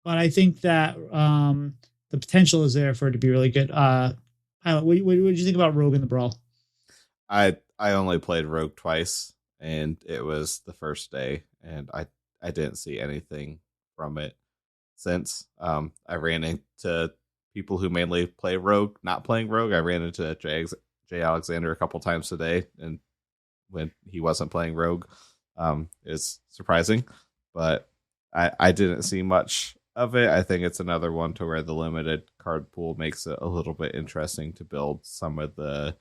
but I think that the potential is there for it to be really good. Pilot, what did you think about Rogue in the brawl? I only played Rogue twice, and it was the first day, and I didn't see anything from it since. I ran into people who mainly play Rogue not playing Rogue. I ran into Jay Alexander a couple times today, and when he wasn't playing Rogue, it's surprising, but I didn't see much of it. I think it's another one to where the limited card pool makes it a little bit interesting to build some of the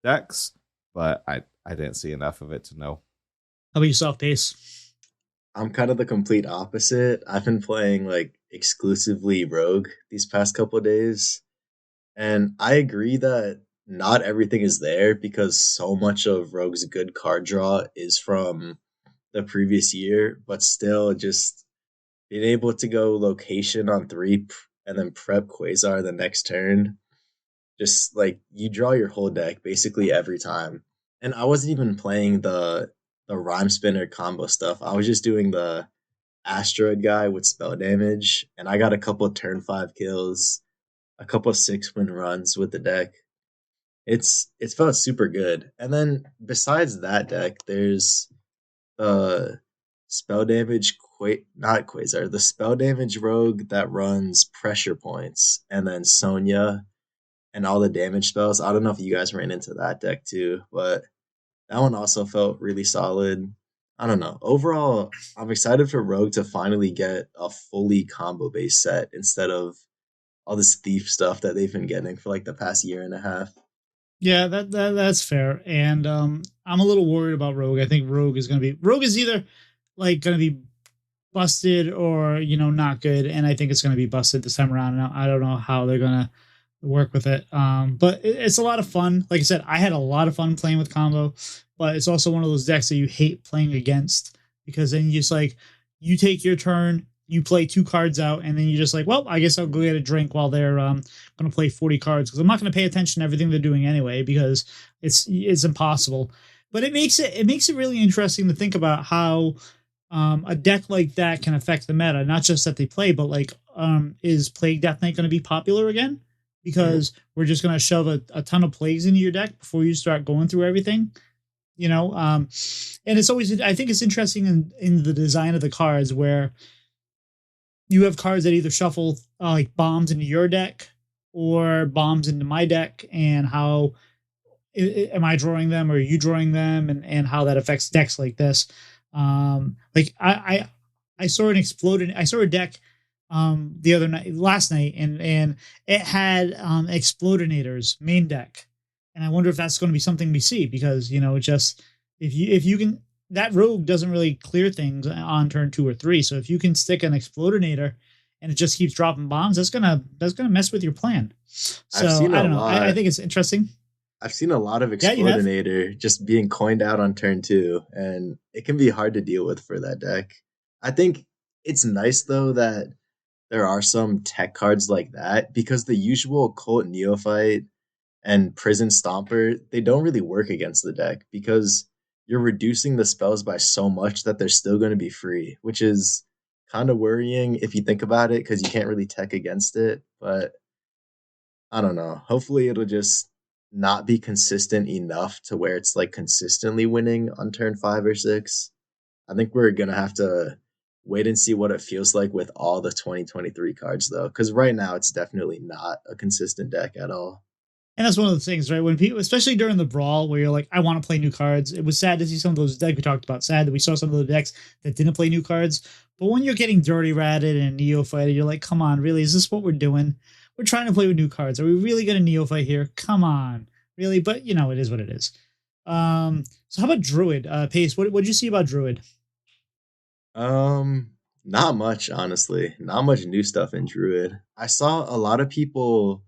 decks, but I didn't see enough of it to know. How about yourself, Pace? I'm kind of the complete opposite. I've been playing like exclusively Rogue these past couple of days, and I agree that not everything is there because so much of Rogue's good card draw is from the previous year, but still just being able to go location on 3 and then prep Quasar the next turn, just like you draw your whole deck basically every time. And I wasn't even playing the rhyme spinner combo stuff. I was just doing the asteroid guy with spell damage, and I got a couple of turn 5 kills, a couple of 6-win runs with the deck. It's felt super good. And then besides that deck, there's the spell damage not Quasar, the spell damage rogue that runs pressure points, and then Sonya and all the damage spells. I don't know if you guys ran into that deck too, but that one also felt really solid. I don't know. Overall, I'm excited for Rogue to finally get a fully combo based set instead of all this thief stuff that they've been getting for like the past year and a half. Yeah, that's fair. And I'm a little worried about Rogue. I think Rogue is either like going to be busted or, not good. And I think it's going to be busted this time around. And I don't know how they're going to work with it. But it's a lot of fun. Like I said, I had a lot of fun playing with combo, but it's also one of those decks that you hate playing against, because then you just like, you take your turn, you play 2 cards out, and then you're just like, well, I guess I'll go get a drink while they're going to play 40 cards, because I'm not going to pay attention to everything they're doing anyway, because it's impossible. But it makes it really interesting to think about how a deck like that can affect the meta. Not just that they play, but like, is Plague Death Knight going to be popular again? Because we're just going to shove a ton of plagues into your deck before you start going through everything, and it's always, I think it's interesting in the design of the cards where you have cards that either shuffle like bombs into your deck or bombs into my deck, and how am I drawing them or are you drawing them, and how that affects decks like this. Like I saw a deck last night, and it had Explodinators main deck, and I wonder if that's going to be something we see, because just if you can, that rogue doesn't really clear things on turn 2 or 3, so if you can stick an Explodinator and it just keeps dropping bombs, that's gonna mess with your plan. So I don't know. I think it's interesting. I've seen a lot of Explodinator just being coined out on turn 2, and it can be hard to deal with for that deck. I think it's nice though that there are some tech cards like that, because the usual Cult Neophyte and Prison Stomper, they don't really work against the deck, because you're reducing the spells by so much that they're still going to be free, which is kind of worrying if you think about it, because you can't really tech against it. But I don't know. Hopefully it'll just not be consistent enough to where it's like consistently winning on turn 5 or 6. I think we're going to have to wait and see what it feels like with all the 2023 cards, though, because right now it's definitely not a consistent deck at all. And that's one of the things, right? When people, especially during the brawl, where you're like, I want to play new cards. It was sad to see some of those decks we talked about. Sad that we saw some of the decks that didn't play new cards. But when you're getting dirty ratted and neophyte, you're like, come on, really? Is this what we're doing? We're trying to play with new cards. Are we really going to neophyte here? Come on, really? But it is what it is. So how about Druid? Pace, what did you see about Druid? Not much, honestly. Not much new stuff in Druid. I saw a lot of people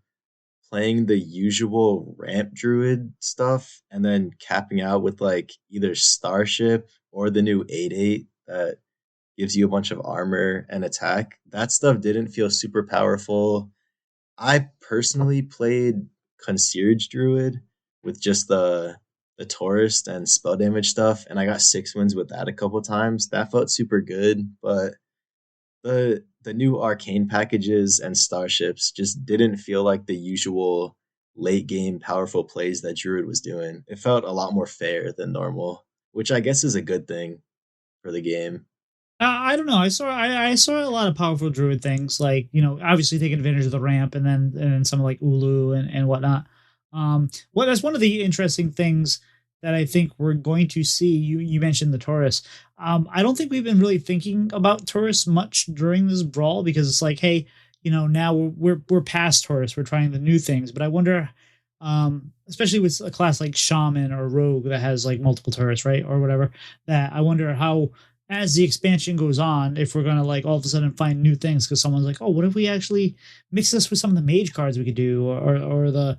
playing the usual ramp Druid stuff and then capping out with like either Starship or the new 8/8 that gives you a bunch of armor and attack. That stuff didn't feel super powerful. I personally played Concierge Druid with just the tourist and spell damage stuff, and I got 6 wins with that a couple times. That felt super good, but the new arcane packages and starships just didn't feel like the usual late game powerful plays that Druid was doing. It felt a lot more fair than normal, which I guess is a good thing for the game. I don't know. I saw a lot of powerful druid things, like obviously taking advantage of the ramp, and then some like Ulu and whatnot. Well, that's one of the interesting things that I think we're going to see. You mentioned the Taurus. I don't think we've been really thinking about Taurus much during this brawl, because it's like, hey, now we're past Taurus. We're trying the new things, but I wonder. Especially with a class like Shaman or Rogue that has like multiple turrets, right, or whatever. That I wonder how, as the expansion goes on, if we're gonna like all of a sudden find new things, because someone's like, oh, what if we actually mix this with some of the mage cards we could do, or the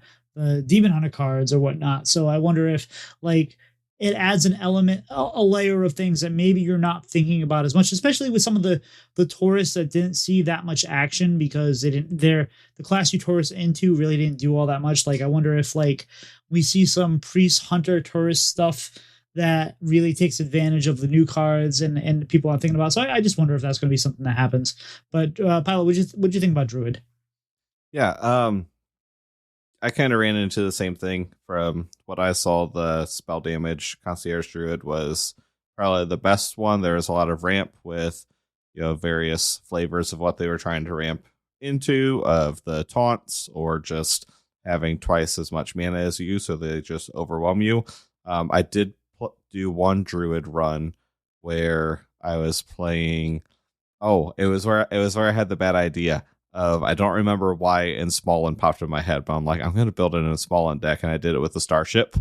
demon hunter cards or whatnot. So I wonder if like it adds an element, a layer of things that maybe you're not thinking about as much, especially with some of the tourists that didn't see that much action, because the class you tourist into really didn't do all that much. Like I wonder if like we see some priest hunter tourist stuff that really takes advantage of the new cards and people aren't thinking about. So I just wonder if that's going to be something that happens. But Pilot, what'd you think about Druid? Yeah, I kind of ran into the same thing. From what I saw, the spell damage Concierge Druid was probably the best one. There was a lot of ramp with various flavors of what they were trying to ramp into, of the taunts, or just having twice as much mana as you, so they just overwhelm you. I did do one Druid run where I was playing. Oh, it was where I had the bad idea of, I don't remember why in Smallland popped in my head, but I'm like, I'm going to build it in a Smallland deck, and I did it with the Starship,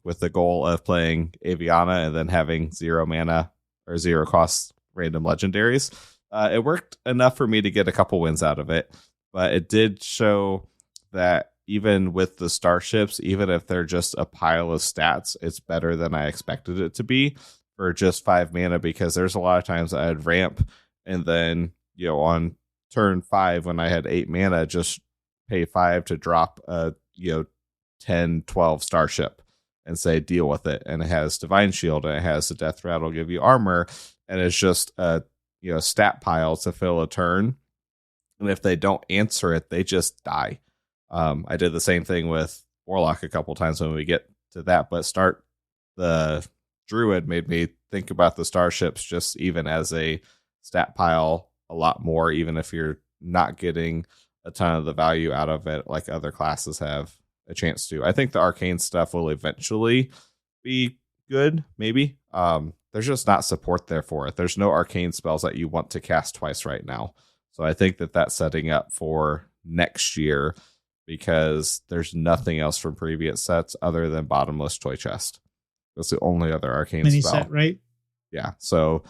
with the goal of playing Aviana and then having 0 mana or 0 cost random legendaries. It worked enough for me to get a couple wins out of it, but it did show that even with the starships, even if they're just a pile of stats, it's better than I expected it to be for just 5 mana, because there's a lot of times I'd ramp and then, on turn 5 when I had 8 mana, just pay 5 to drop a 10-12 starship and say deal with it, and it has divine shield and it has the death rattle, give you armor, and it's just a stat pile to fill a turn, and if they don't answer it, they just die. I did the same thing with Warlock a couple times when we get to that, but the Druid made me think about the starships just even as a stat pile a lot more, even if you're not getting a ton of the value out of it like other classes have a chance to. I think the arcane stuff will eventually be good, maybe. There's just not support there for it. There's no arcane spells that you want to cast twice right now. So I think that's setting up for next year, because there's nothing else from previous sets other than Bottomless Toy Chest. That's the only other arcane Mini spell. set, right? Yeah, so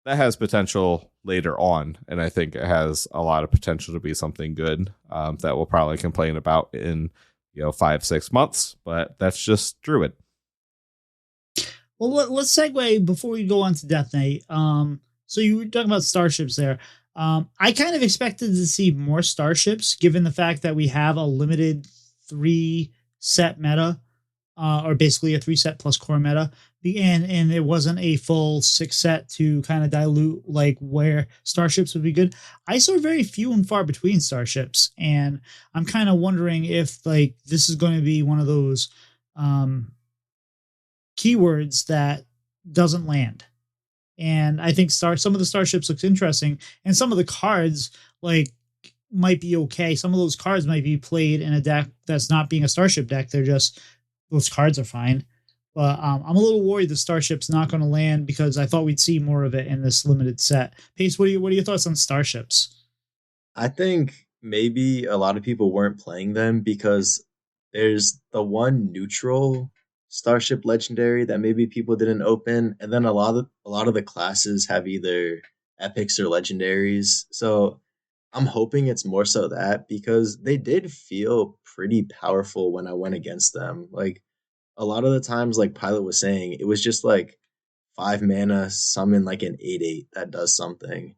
that has potential later on, and I think it has a lot of potential to be something good that we'll probably complain about in 5-6 months, but that's just Druid. Well, let's segue before we go on to Death Knight. So you were talking about starships there. I kind of expected to see more starships, given the fact that we have a limited 3-set meta, or basically a 3-set plus core meta, and it wasn't a full 6-set to kind of dilute like where starships would be good. I saw very few and far between starships, and I'm kind of wondering if like this is going to be one of those keywords that doesn't land. And I think some of the starships looks interesting, and some of the cards like might be okay. Some of those cards might be played in a deck that's not being a starship deck. They're just, those cards are fine. But I'm a little worried the starship's not going to land, because I thought we'd see more of it in this limited set. Pace, what are your thoughts on starships? I think maybe a lot of people weren't playing them because there's the one neutral Starship Legendary that maybe people didn't open, and then a lot of the classes have either epics or legendaries. So I'm hoping it's more so that, because they did feel pretty powerful when I went against them. Like a lot of the times, like Pilot was saying, it was just like 5 mana, summon like an 8/8 that does something.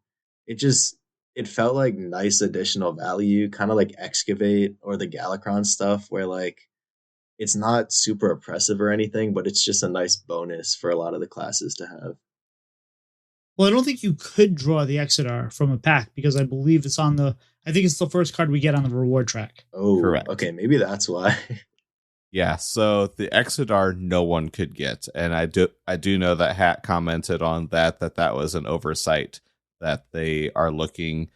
It just it felt like nice additional value, kind of like Excavate or the Galakron stuff, where like it's not super oppressive or anything, but it's just a nice bonus for a lot of the classes to have. Well, I don't think you could draw the Exodar from a pack because I believe it's on the. I think it's the first card we get on the reward track. Oh, Correct. Okay, maybe that's why. Yeah, so the Exodar no one could get, and I do know that Hat commented on that was an oversight that they are looking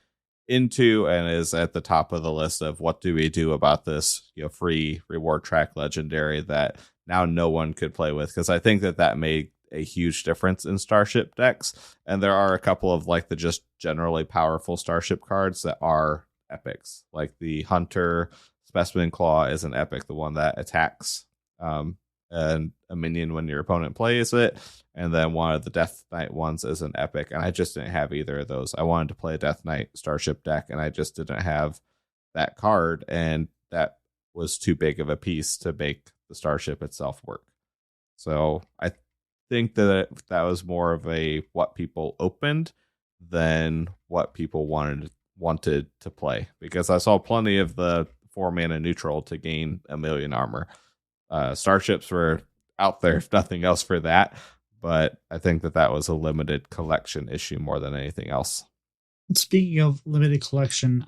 into and is at the top of the list of what do we do about this, free reward track legendary that now no one could play with, because I think that made a huge difference in Starship decks, and there are a couple of like the just generally powerful Starship cards that are epics, like the Hunter Specimen Claw is an epic, the one that attacks and a minion when your opponent plays it, and then one of the Death Knight ones is an epic, and I just didn't have either of those. I wanted to play a Death Knight Starship deck, and I just didn't have that card, and that was too big of a piece to make the Starship itself work. So I think that was more of a what people opened than what people wanted to play, because I saw plenty of the 4-mana neutral to gain 1,000,000 armor. Starships were out there, if nothing else, for that, but I think that was a limited collection issue more than anything else. Speaking of limited collection,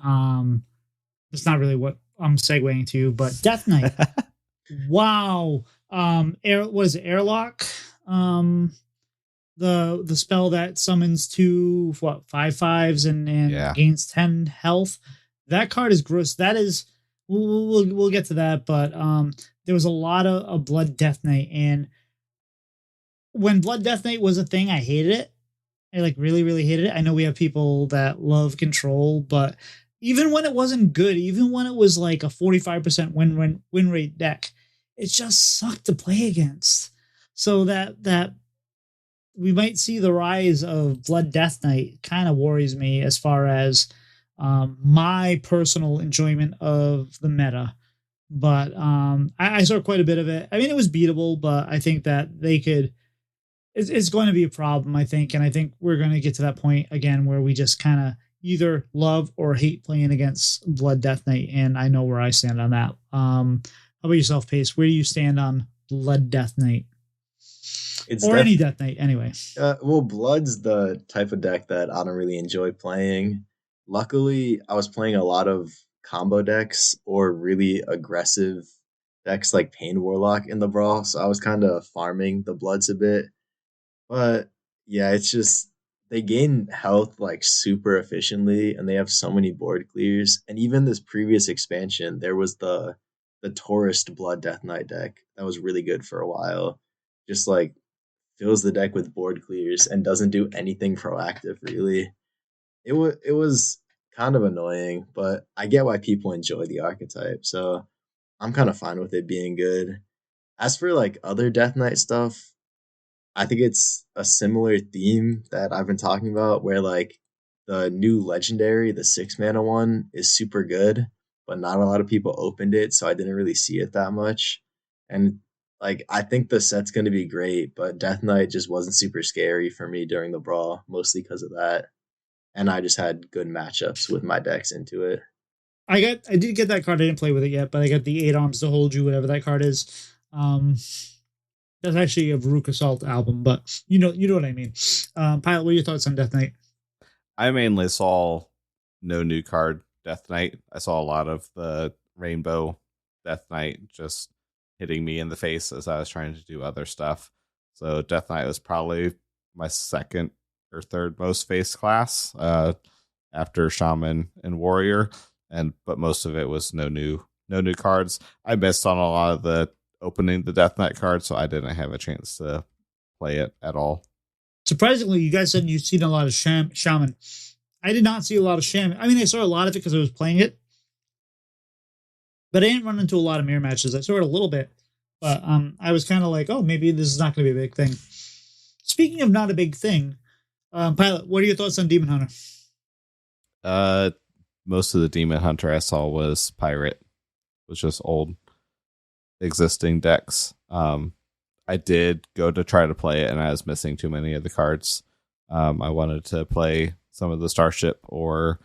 it's not really what I'm segueing to, but Death Knight. Wow. What is it? Airlock? The spell that summons 2 5/5s and gains 10 health. That card is gross. That is, we'll get to that, but there was a lot of Blood Death Knight, and when Blood Death Knight was a thing, I hated it. I like really, really hated it. I know we have people that love Control, but even when it wasn't good, even when it was like a 45% win rate deck, it just sucked to play against. So that we might see the rise of Blood Death Knight kind of worries me as far as my personal enjoyment of the meta. But I saw quite a bit of it. I mean, it was beatable, but I think that they could. It's going to be a problem, I think, and I think we're going to get to that point again where we just kind of either love or hate playing against Blood Death Knight, and I know where I stand on that. How about yourself, Pace? Where do you stand on Blood Death Knight? Any Death Knight, anyway. Well, Blood's the type of deck that I don't really enjoy playing. Luckily, I was playing a lot of combo decks or really aggressive decks like Pain Warlock in the Brawl, so I was kind of farming the Bloods a bit. But yeah, it's just they gain health like super efficiently, and they have so many board clears. And even this previous expansion, there was the Tourist Blood Death Knight deck that was really good for a while. Just like fills the deck with board clears and doesn't do anything proactive really. It was kind of annoying, but I get why people enjoy the archetype, so I'm kind of fine with it being good. As for like other Death Knight stuff, I think it's a similar theme that I've been talking about, where like the new legendary, the 6-mana one, is super good, but not a lot of people opened it, so I didn't really see it that much. And like I think the set's going to be great, but Death Knight just wasn't super scary for me during the Brawl, mostly because of that. And I just had good matchups with my decks into it. I did get that card. I didn't play with it yet, but I got the 8 arms to hold you, whatever that card is. That's actually a Varuk Assault album, but you know what I mean. Pylet, what are your thoughts on Death Knight? I mainly saw no new card Death Knight. I saw a lot of the Rainbow Death Knight just hitting me in the face as I was trying to do other stuff. So Death Knight was probably my second or third most faced class after Shaman and Warrior, but most of it was no new cards. I missed on a lot of the opening the Death Knight card, so I didn't have a chance to play it at all. Surprisingly, you guys said you've seen a lot of Shaman. I did not see a lot of Shaman. I mean, I saw a lot of it because I was playing it, but I didn't run into a lot of mirror matches. I saw it a little bit, but I was kind of like, oh, maybe this is not going to be a big thing. Speaking of not a big thing, Pylet, what are your thoughts on Demon Hunter? Most of the Demon Hunter I saw was Pirate. It was just old existing decks. I did go to try to play it, and I was missing too many of the cards. I wanted to play some of the Starship or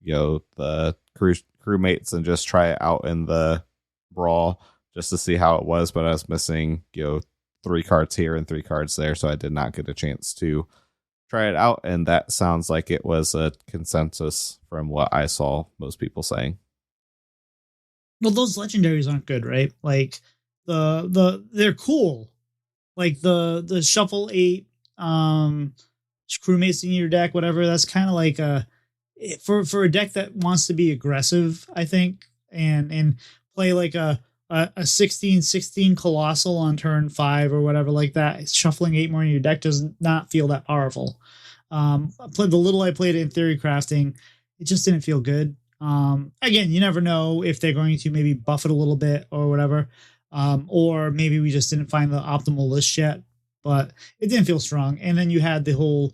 the crewmates and just try it out in the brawl just to see how it was. But I was missing 3 cards here and 3 cards there, so I did not get a chance to try it out. And that sounds like it was a consensus from what I saw most people saying. Well, those legendaries aren't good, right? Like they're cool. Like the shuffle 8 crewmates in your deck, whatever. That's kind of like for a deck that wants to be aggressive, I think, and play like a 16/16 colossal on turn 5 or whatever like that. Shuffling 8 more in your deck does not feel that powerful. I played the little I played in theory crafting, it just didn't feel good. Again, you never know if they're going to maybe buff it a little bit or whatever. Or maybe we just didn't find the optimal list yet, but it didn't feel strong. And then you had the whole,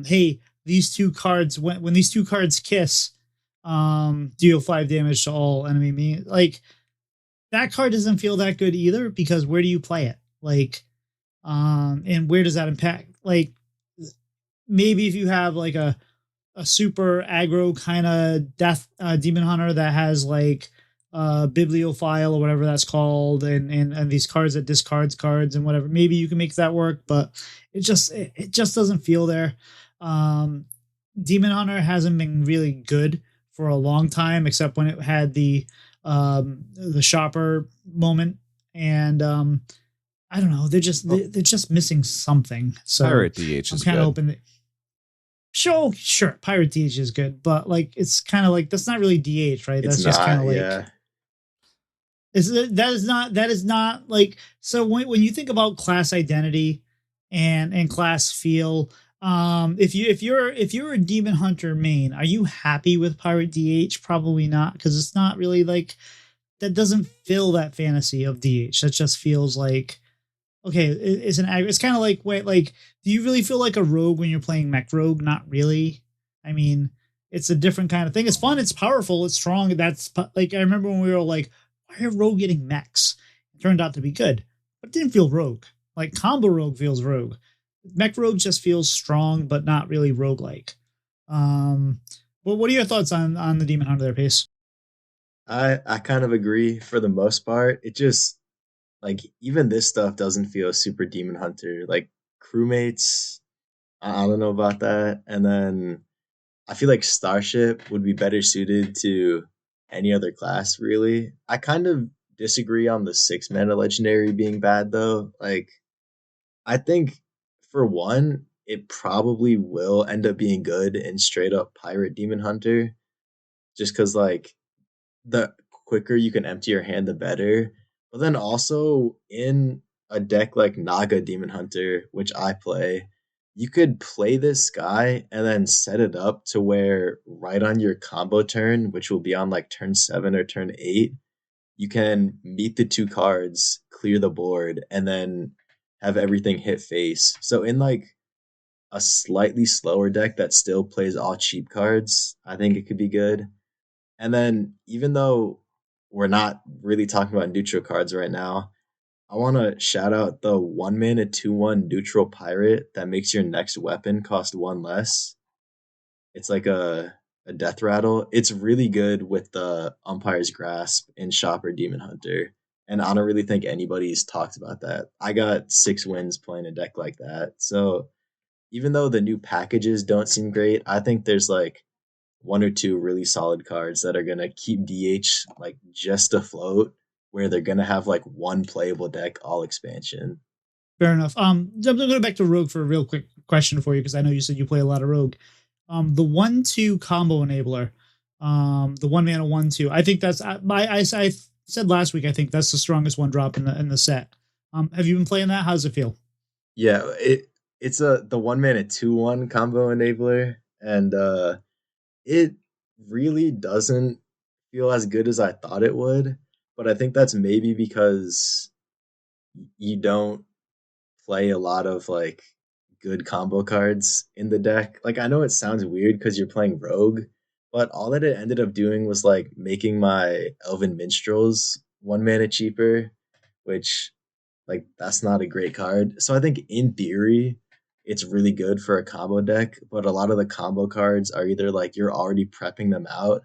hey, these 2 cards, when these 2 cards kiss, deal 5 damage to all enemy minions. Like, that card doesn't feel that good either, because where do you play it? Like, and where does that impact? Like, maybe if you have like a super aggro kind of death demon hunter that has like bibliophile or whatever that's called, and these cards that discards cards and whatever, maybe you can make that work, but it just doesn't feel there. Demon Hunter hasn't been really good for a long time, except when it had the shopper moment, and I don't know, they're just missing something. So Pirate DH is kind of good. hoping that sure, Pirate DH is good, but like it's kind of like that's not really DH, right? That's just kind of like that is not like, so when you think about class identity and class feel, if you're a Demon Hunter main, are you happy with Pirate DH? Probably not, because it's not really like, that doesn't fill that fantasy of DH. That just feels like, okay, it's it's kind of like, wait, like, do you really feel like a rogue when you're playing mech rogue? Not really. I mean, it's a different kind of thing. It's fun, it's powerful, it's strong. That's like, I remember when we were like, why are rogue getting mechs? It turned out to be good, but it didn't feel rogue. Like, combo rogue feels rogue. Mech rogue just feels strong, but not really roguelike. Well, what are your thoughts on the Demon Hunter there, Pace? I kind of agree for the most part. It just, like, even this stuff doesn't feel super Demon Hunter. Like, crewmates, I don't know about that. And then I feel like Starship would be better suited to any other class, really. I kind of disagree on the 6 mana legendary being bad, though. Like, I think, for one, it probably will end up being good in straight up Pirate Demon Hunter, just because, like, the quicker you can empty your hand, the better. But then also in a deck like Naga Demon Hunter, which I play, you could play this guy and then set it up to where right on your combo turn, which will be on like turn 7 or turn 8, you can meet the 2 cards, clear the board, and then have everything hit face. So in like a slightly slower deck that still plays all cheap cards, I think it could be good. And then, even though we're not really talking about neutral cards right now, I want to shout out the 1 mana 2/1 neutral pirate that makes your next weapon cost 1 less. It's like a death rattle. It's really good with the Umpire's Grasp in Shopper Demon Hunter. And I don't really think anybody's talked about that. I got 6 wins playing a deck like that. So even though the new packages don't seem great, I think there's like 1 or 2 really solid cards that are going to keep DH like just afloat, where they're going to have like one playable deck all expansion. Fair enough. I'm going to go back to Rogue for a real quick question for you, because I know you said you play a lot of Rogue. The 1/2 combo enabler, the 1 mana 1/2. I think that's I said last week, I think that's the strongest one drop in the set. Have you been playing that? How does it feel? Yeah, it's the 1 mana 2/1 combo enabler, and it really doesn't feel as good as I thought it would. But I think that's maybe because you don't play a lot of like good combo cards in the deck. Like, I know it sounds weird because you're playing Rogue, but all that it ended up doing was like making my Elven Minstrels 1 mana cheaper, which, like, that's not a great card. So I think in theory it's really good for a combo deck, but a lot of the combo cards are either like you're already prepping them out,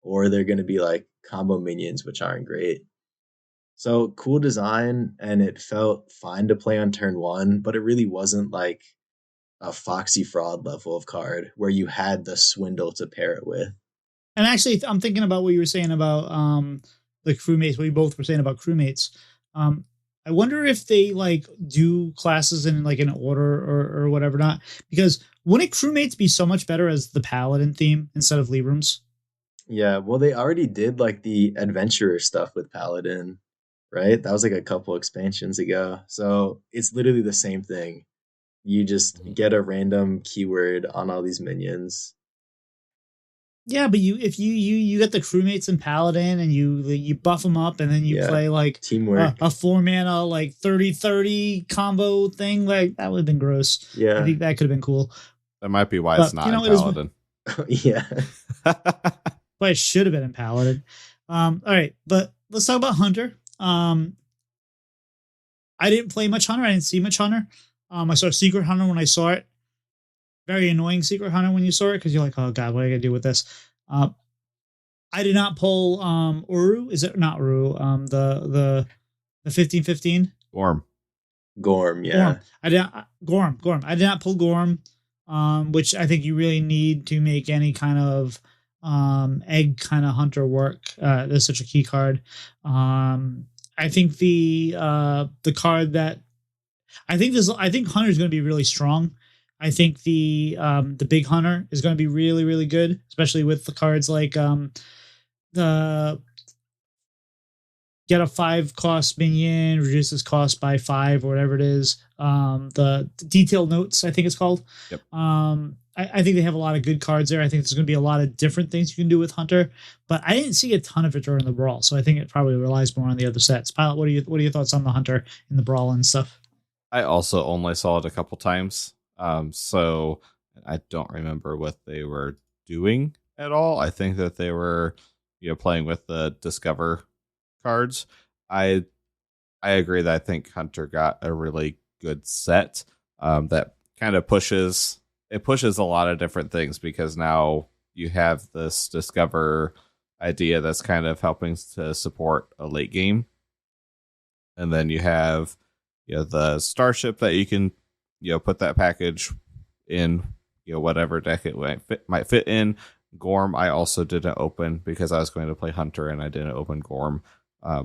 or they're going to be like combo minions, which aren't great. So cool design, and it felt fine to play on turn one, but it really wasn't like a Foxy Fraud level of card where you had the swindle to pair it with. And actually, I'm thinking about what you were saying about the crewmates. What you both were saying about crewmates. I wonder if they like do classes in like an order or whatever not, because wouldn't crewmates be so much better as the paladin theme instead of Librams? Yeah, well, they already did like the adventurer stuff with Paladin, right? That was like a couple expansions ago. So it's literally the same thing. You just get a random keyword on all these minions. Yeah, but if you get the crewmates and paladin and you buff them up and then you play like teamwork, a 4-mana like 30-30 combo thing, like that would have been gross. Yeah, I think that could have been cool. That might be why it's not in Paladin. Yeah. But it should have been in Paladin. All right, but let's talk about Hunter. I didn't play much Hunter. I didn't see much Hunter. I saw Secret Hunter when I saw it. Very annoying Secret Hunter when you saw it because you're like, oh god, what are I gonna do with this? I did not pull Uru. Is it not Uru? The 15-15? Gorm, yeah. Gorm. I did not pull Gorm, which I think you really need to make any kind of egg kind of hunter work. There's such a key card. I think the card that I think Hunter is going to be really strong. I think the big hunter is going to be really, really good, especially with the cards like the get a 5-cost minion, reduces cost by 5 or whatever it is. The detailed notes, I think it's called. Yep. I think they have a lot of good cards there. I think there's going to be a lot of different things you can do with Hunter, but I didn't see a ton of it during the Brawl, so I think it probably relies more on the other sets. Pylet, what are your thoughts on the Hunter in the Brawl and stuff? I also only saw it a couple times. So I don't remember what they were doing at all. I think that they were, playing with the Discover cards. I agree that I think Hunter got a really good set that kind of pushes a lot of different things, because now you have this Discover idea that's kind of helping to support a late game. And then you have the Starship that you can put that package in, whatever deck it might fit in. Gorm, I also didn't open because I was going to play Hunter and I didn't open Gorm.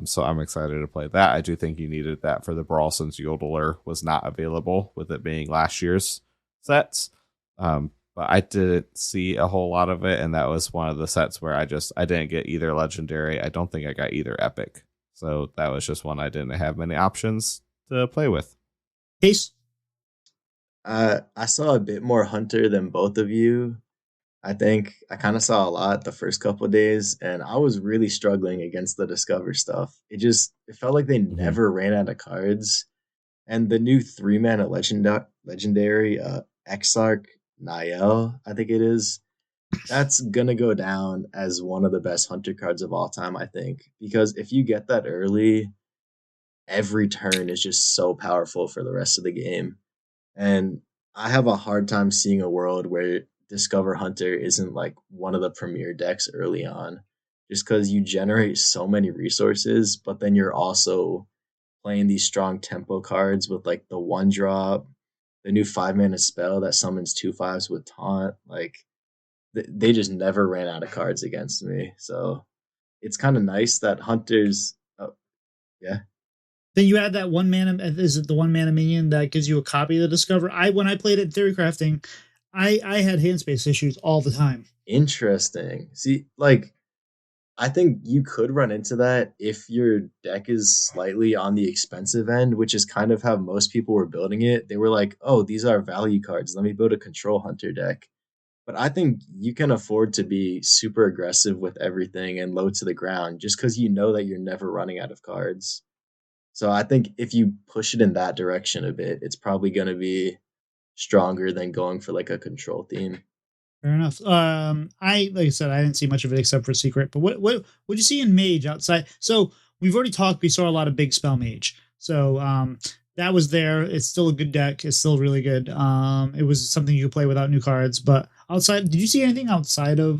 So I'm excited to play that. I do think you needed that for the Brawl since Yodeler was not available with it being last year's sets. But I didn't see a whole lot of it, and that was one of the sets where I didn't get either Legendary. I don't think I got either Epic. So that was just one I didn't have many options to play with. Pace? I saw a bit more Hunter than both of you. I think I kind of saw a lot the first couple of days, and I was really struggling against the Discover stuff. It felt like they never ran out of cards. And the new 3-mana legendary Exarch Niall, I think it is, that's gonna go down as one of the best Hunter cards of all time, I think. Because if you get that early, every turn is just so powerful for the rest of the game. And I have a hard time seeing a world where Discover Hunter isn't like one of the premier decks early on, just because you generate so many resources, but then you're also playing these strong tempo cards with like the 1-drop, the new 5-mana spell that summons 2/5s with taunt. Like they just never ran out of cards against me. So it's kind of nice that Hunters, yeah. Then you add that 1-mana. Is it the 1-mana minion that gives you a copy of the Discover? When I played it Theory Crafting, I had hand space issues all the time. Interesting. See, like, I think you could run into that if your deck is slightly on the expensive end, which is kind of how most people were building it. They were like, oh, these are value cards. Let me build a Control Hunter deck. But I think you can afford to be super aggressive with everything and low to the ground just because you know that you're never running out of cards. So I think if you push it in that direction a bit, it's probably going to be stronger than going for like a control theme. Fair enough. Like I said, I didn't see much of it except for Secret. But what did you see in Mage outside? So we've already talked. We saw a lot of big spell Mage. So that was there. It's still a good deck. It's still really good. It was something you could play without new cards. But outside, did you see anything outside of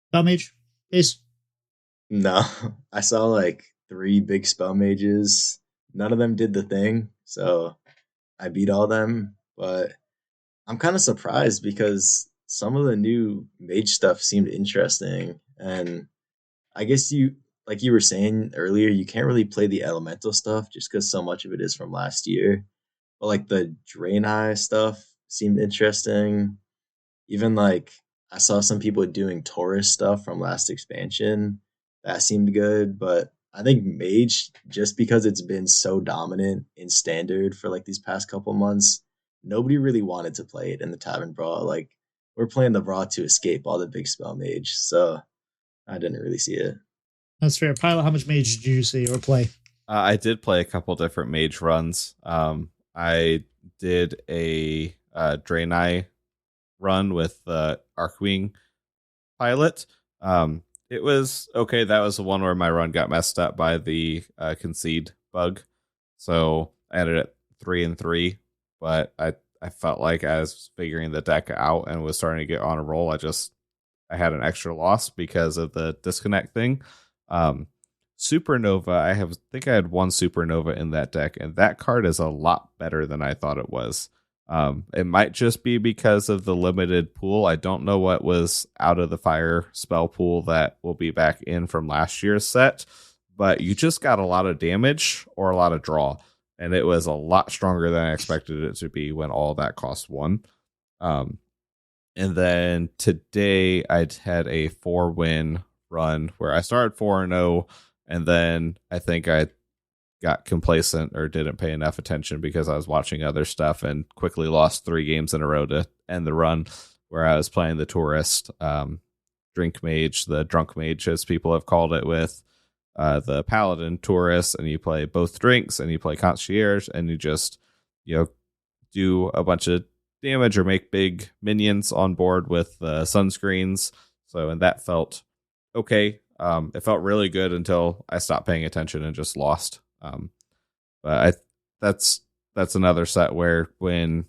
Spell Mage? Ace? No, I saw like three big spell mages. None of them did the thing, so I beat all them. But I'm kind of surprised because some of the new mage stuff seemed interesting, and I guess like you were saying earlier, you can't really play the elemental stuff just because so much of it is from last year. But like the Draenei stuff seemed interesting. Even like I saw some people doing Taurus stuff from last expansion. That seemed good, but I think Mage, just because it's been so dominant in standard for like these past couple months, nobody really wanted to play it in the Tavern Brawl. Like we're playing the Brawl to escape all the big spell Mage, so I didn't really see it. That's fair. Pilot, how much Mage did you see or play? I did play a couple different mage runs. I did a Draenei run with the Archwing pilot. It was okay. That was the one where my run got messed up by the concede bug. So I ended at 3-3, but I felt like I was figuring the deck out and was starting to get on a roll. I had an extra loss because of the disconnect thing. Supernova, I had one Supernova in that deck, and that card is a lot better than I thought it was. It might just be because of the limited pool. I don't know what was out of the fire spell pool that will be back in from last year's set, but you just got a lot of damage or a lot of draw, and it was a lot stronger than I expected it to be when all that cost 1. And then today I had a 4-win run where I started 4-0, and then I think I got complacent or didn't pay enough attention because I was watching other stuff and quickly lost 3 games in a row to end the run, where I was playing the tourist, drink mage, the drunk mage as people have called it, with the paladin tourist, and you play both drinks and you play concierge and you just do a bunch of damage or make big minions on board with sunscreens. So, and that felt okay. It felt really good until I stopped paying attention and just lost. That's another set where when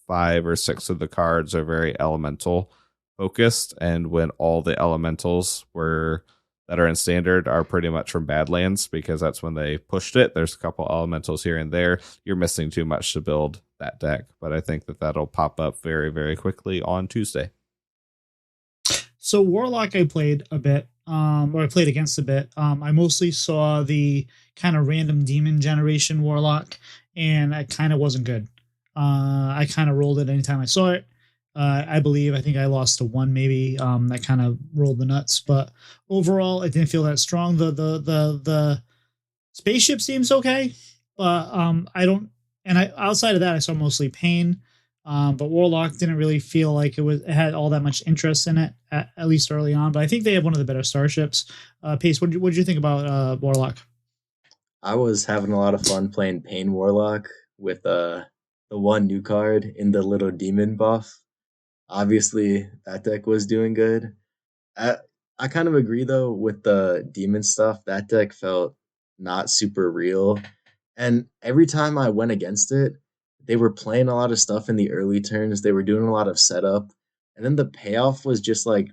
5 or 6 of the cards are very elemental focused, and when all the elementals that are in standard are pretty much from Badlands, because that's when they pushed it. There's a couple elementals here and there. You're missing too much to build that deck, but I think that'll pop up very, very quickly on Tuesday. So Warlock I played a bit, or I played against a bit. I mostly saw the kind of random demon generation Warlock, and it kind of wasn't good. I kind of rolled it anytime I saw it. I think I lost to 1 maybe. That kind of rolled the nuts, but overall it didn't feel that strong. The spaceship seems okay, but outside of that I saw mostly Pain. But Warlock didn't really feel like it had all that much interest in it, at least early on. But I think they have one of the better starships. Pace, what did you think about Warlock? I was having a lot of fun playing Pain Warlock with the one new card in the little demon buff. Obviously, that deck was doing good. I kind of agree though with the demon stuff. That deck felt not super real, and every time I went against it, they were playing a lot of stuff in the early turns. They were doing a lot of setup, and then the payoff was just like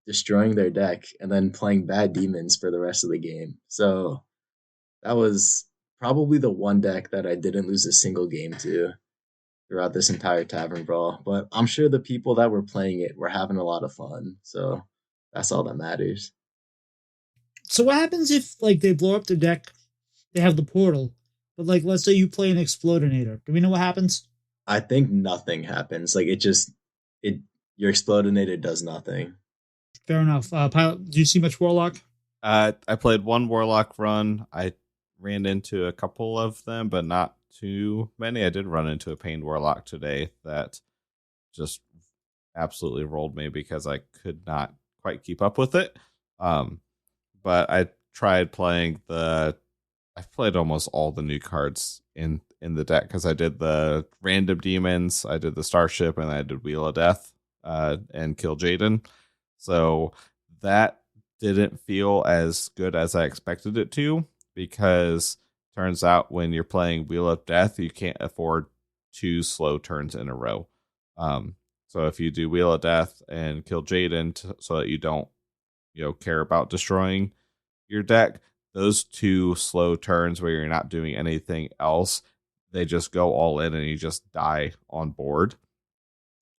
destroying their deck and then playing bad demons for the rest of the game. So that was probably the one deck that I didn't lose a single game to throughout this entire Tavern Brawl. But I'm sure the people that were playing it were having a lot of fun. So that's all that matters. So what happens if like they blow up their deck, they have the portal, but like let's say you play an Explodinator. Do we know what happens? I think nothing happens. Like your Explodinator does nothing. Fair enough. Pilot, do you see much Warlock? I played one Warlock run. I ran into a couple of them, but not too many. I did run into a Pain Warlock today that just absolutely rolled me because I could not quite keep up with it. But I tried playing I've played almost all the new cards in the deck because I did the random demons, I did the starship, and I did Wheel of Death and kill Jaden. So that didn't feel as good as I expected it to, because turns out when you're playing Wheel of Death, you can't afford 2 slow turns in a row. So if you do Wheel of Death and kill Jaden so that you don't, care about destroying your deck, those 2 slow turns where you're not doing anything else, they just go all in and you just die on board.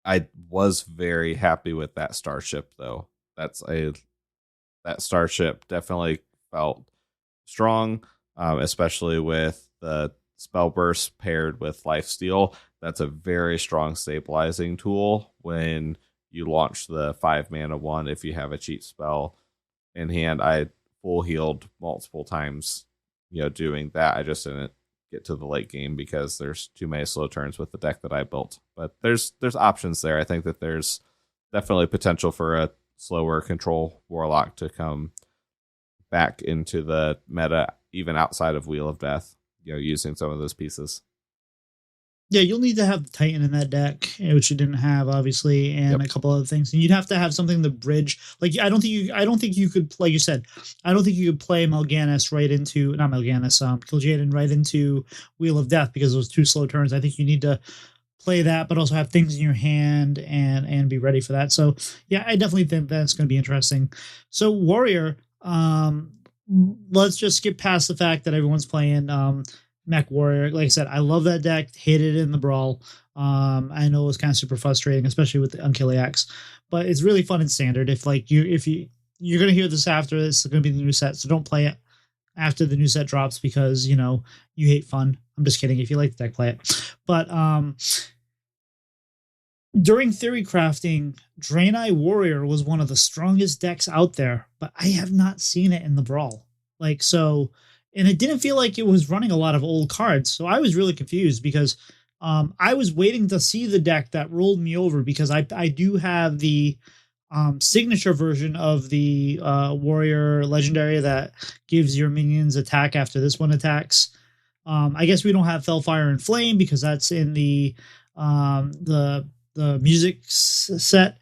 I was very happy with that starship, though. That starship definitely felt strong, especially with the spell burst paired with lifesteal. That's a very strong stabilizing tool when you launch the 5 mana one. If you have a cheat spell in hand, I full healed multiple times, doing that. I just didn't get to the late game because there's too many slow turns with the deck that I built. But there's options there. I think that there's definitely potential for a slower control warlock to come back into the meta, even outside of Wheel of Death, using some of those pieces. Yeah, you'll need to have the Titan in that deck, which you didn't have, obviously, and a couple other things. And you'd have to have something to bridge. Like, I don't think you could, like you said, I don't think you could play Mal'Ganis right into, not Mal'Ganis, Kil'jaeden right into Wheel of Death because those 2 slow turns. I think you need to play that, but also have things in your hand and be ready for that. So, yeah, I definitely think that's going to be interesting. So, Warrior, let's just skip past the fact that everyone's playing Mech Warrior. Like I said, I love that deck. Hated it in the Brawl. I know it was kind of super frustrating, especially with the Unkiliacs, but it's really fun in Standard. If you're gonna hear this after this, it's gonna be the new set, so don't play it after the new set drops because you hate fun. I'm just kidding. If you like the deck, play it. But during theory crafting, Draenei Warrior was one of the strongest decks out there, but I have not seen it in the Brawl. And it didn't feel like it was running a lot of old cards. So I was really confused because I was waiting to see the deck that rolled me over because I do have the signature version of the Warrior Legendary that gives your minions attack after this one attacks. I guess we don't have Fellfire and Flame because that's in the music set.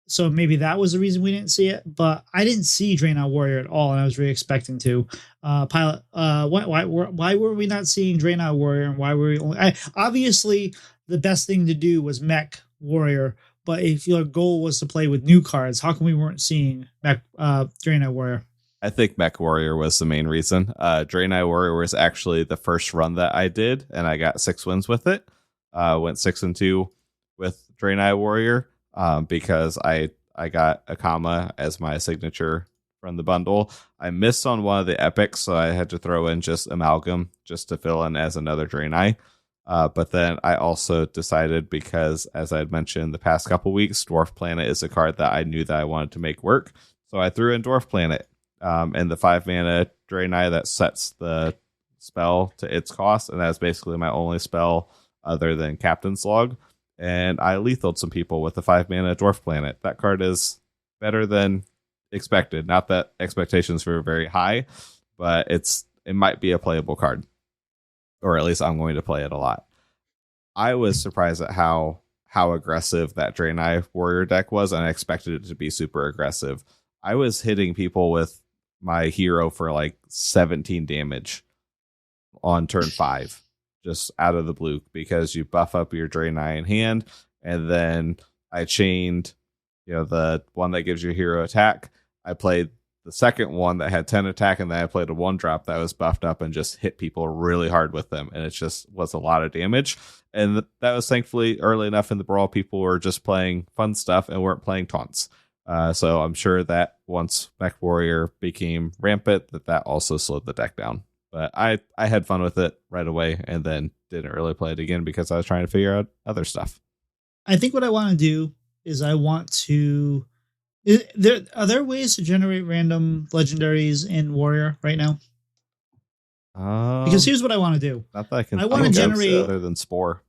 So maybe that was the reason we didn't see it, but I didn't see Draenei Warrior at all, and I was really expecting to. Pylet, why were we not seeing Draenei Warrior, and why were we only? Obviously, the best thing to do was Mech Warrior, but if your goal was to play with new cards, how come we weren't seeing Draenei Warrior? I think Mech Warrior was the main reason. Draenei Warrior was actually the first run that I did, and I got 6 wins with it. Went 6-2 with Draenei Warrior. Because I got Akama as my signature from the bundle. I missed on one of the epics, so I had to throw in just Amalgam just to fill in as another Draenei. But then I also decided, because as I had mentioned the past couple weeks, Dwarf Planet is a card that I knew that I wanted to make work. So I threw in Dwarf Planet, and the 5 mana Draenei that sets the spell to its cost, and that's basically my only spell other than Captain's Log. And I lethaled some people with the 5 mana Dwarf Planet. That card is better than expected. Not that expectations were very high, but it might be a playable card. Or at least I'm going to play it a lot. I was surprised at how aggressive that Draenei Warrior deck was, and I expected it to be super aggressive. I was hitting people with my hero for like 17 damage on turn 5. Just out of the blue, because you buff up your Draenei in hand, and then I chained, the one that gives your hero attack. I played the second one that had 10 attack, and then I played a 1-drop that was buffed up and just hit people really hard with them, and it just was a lot of damage. And that was thankfully early enough in the Brawl. People were just playing fun stuff and weren't playing taunts. So I'm sure that once Mech Warrior became rampant, that also slowed the deck down. But I had fun with it right away, and then didn't really play it again because I was trying to figure out other stuff. I think what I want to do is are there ways to generate random legendaries in Warrior right now? Because here's what I want to do. Not that I can. I want to generate other than spores,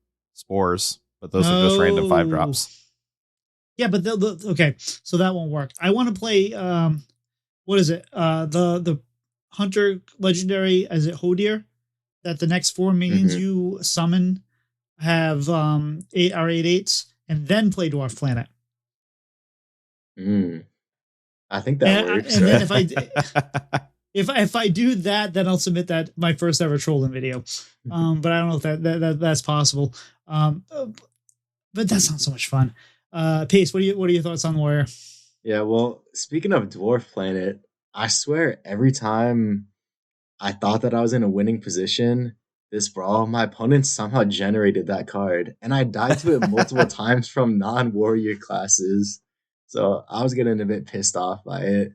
but those are just random 5-drops. Yeah, but okay, so that won't work. I want to play. What is it? The Hunter legendary, is it Hodir? That the next 4 minions you summon have 8/8s, and then play Dwarf Planet. I think that works. And then if If I do that, then I'll submit that my first ever trolling video. But I don't know if that's possible. But that sounds so much fun. Pace, what are your thoughts on Warrior? Yeah, well, speaking of Dwarf Planet, I swear every time I thought that I was in a winning position this brawl, my opponent somehow generated that card, and I died to it multiple times from non-warrior classes. So I was getting a bit pissed off by it.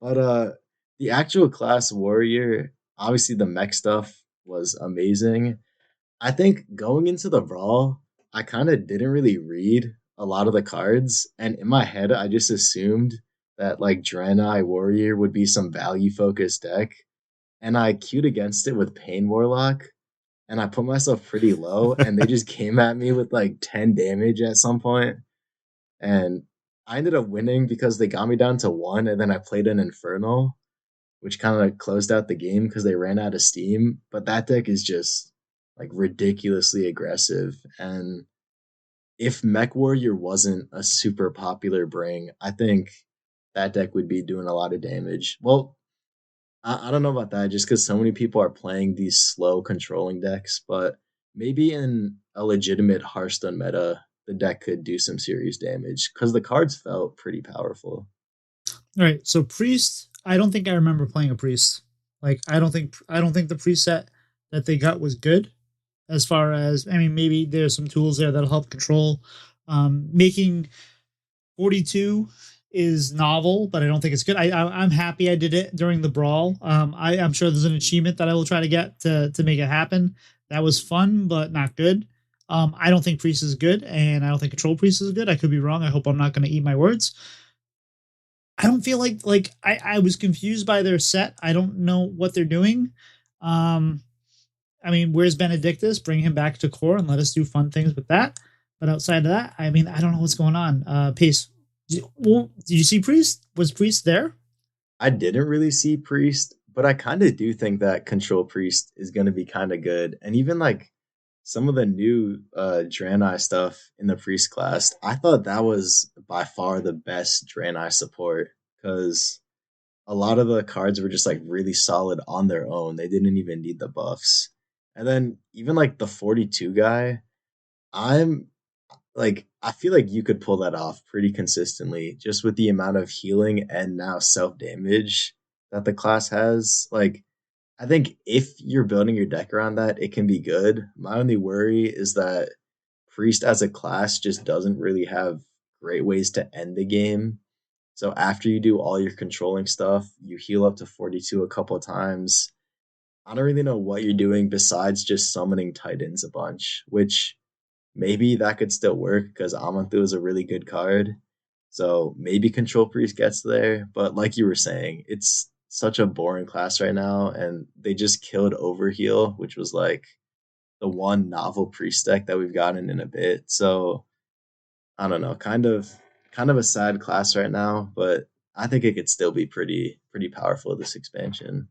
But the actual class warrior, obviously the mech stuff was amazing. I think going into the brawl, I kind of didn't really read a lot of the cards, and in my head, I just assumed that like Draenei Warrior would be some value focused deck, and I queued against it with Pain Warlock, and I put myself pretty low, and they just came at me with like 10 damage at some point, and I ended up winning because they got me down to 1, and then I played an Infernal, which kind of closed out the game because they ran out of steam. But that deck is just like ridiculously aggressive, and if Mech Warrior wasn't a super popular bring, I think that deck would be doing a lot of damage. Well, I don't know about that just because so many people are playing these slow controlling decks, but maybe in a legitimate Hearthstone meta, the deck could do some serious damage because the cards felt pretty powerful. All right, so Priest, I don't think I remember playing a Priest. Like I don't think the Priest set that they got was good. As far as, I mean, maybe there's some tools there that'll help control. Making 42 is novel, but I don't think it's good. I'm happy I did it during the brawl. I'm sure there's an achievement that I will try to get to make it happen. That was fun, but not good. I don't think Priest is good, and I don't think Control Priest is good. I could be wrong. I hope I'm not going to eat my words. I don't feel like I was confused by their set. I don't know what they're doing. I mean, where's Benedictus? Bring him back to core and let us do fun things with that. But outside of that, I mean, I don't know what's going on. Pace, did you see Priest? Was Priest there? I didn't really see Priest, but I kind of do think that Control Priest is going to be kind of good. And even like some of the new Draenei stuff in the Priest class, I thought that was by far the best Draenei support because a lot of the cards were just like really solid on their own. They didn't even need the buffs. And then even like the 42 guy, I'm like, I feel like you could pull that off pretty consistently just with the amount of healing and now self damage that the class has. Like, I think if you're building your deck around that, it can be good. My only worry is that Priest as a class just doesn't really have great ways to end the game. So after you do all your controlling stuff, you heal up to 42 a couple of times. I don't really know what you're doing besides just summoning Titans a bunch, which maybe that could still work because Aman'Thu is a really good card. So maybe Control Priest gets there. But like you were saying, it's such a boring class right now, and they just killed Overheal, which was like the one novel Priest deck that we've gotten in a bit. So I don't know, kind of a sad class right now, but I think it could still be pretty powerful this expansion.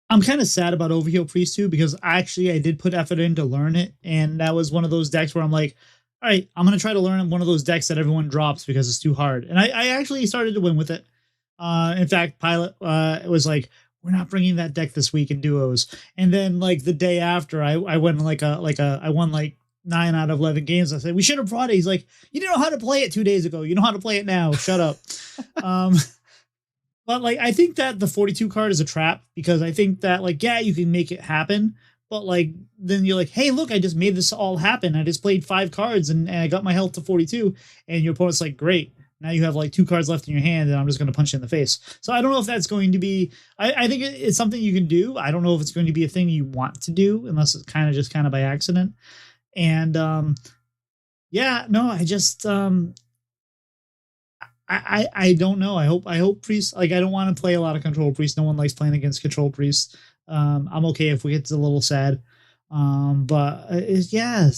I'm kind of sad about Overheal Priest too, because I did put effort in to learn it. And that was one of those decks where I'm like, all right, I'm going to try to learn one of those decks that everyone drops because it's too hard. And I actually started to win with it. In fact, Pilot was like, we're not bringing that deck this week in duos. And then like the day after I went I won like 9 out of 11 games. I said, we should have brought it. He's like, you didn't know how to play it 2 days ago. You know how to play it now. Shut up. But like, I think that the 42 card is a trap because I think that like, yeah, you can make it happen, but like, then you're like, hey, look, I just made this all happen. I just played 5 cards and I got my health to 42. And your opponent's like, great. Now you have like 2 cards left in your hand and I'm just going to punch you in the face. So I don't know if that's going to be, I think it's something you can do. I don't know if it's going to be a thing you want to do unless it's kind of by accident. And yeah, no, I just, I don't know. I hope Priest, like, I don't want to play a lot of Control Priest. No one likes playing against Control Priest. I'm okay if we get a little sad. But it's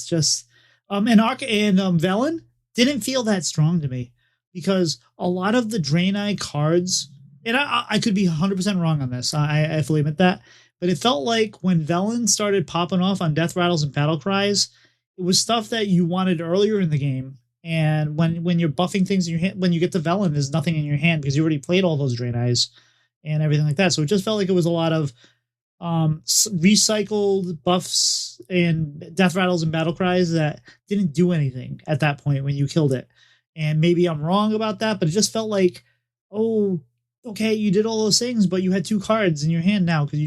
just, and Arc and Velen didn't feel that strong to me because a lot of the Draenei cards, and I could be 100% wrong on this. I fully admit that, but it felt like when Velen started popping off on Death Rattles and Battle Cries, it was stuff that you wanted earlier in the game. And when you're buffing things in your hand, when you get to Velen, there's nothing in your hand because you already played all those Draenei's. and everything like that. So it just felt like it was a lot of recycled buffs and death rattles and battle cries that didn't do anything at that point when you killed it. And maybe I'm wrong about that, but it just felt like, oh, okay, you did all those things, but you had 2 cards in your hand now because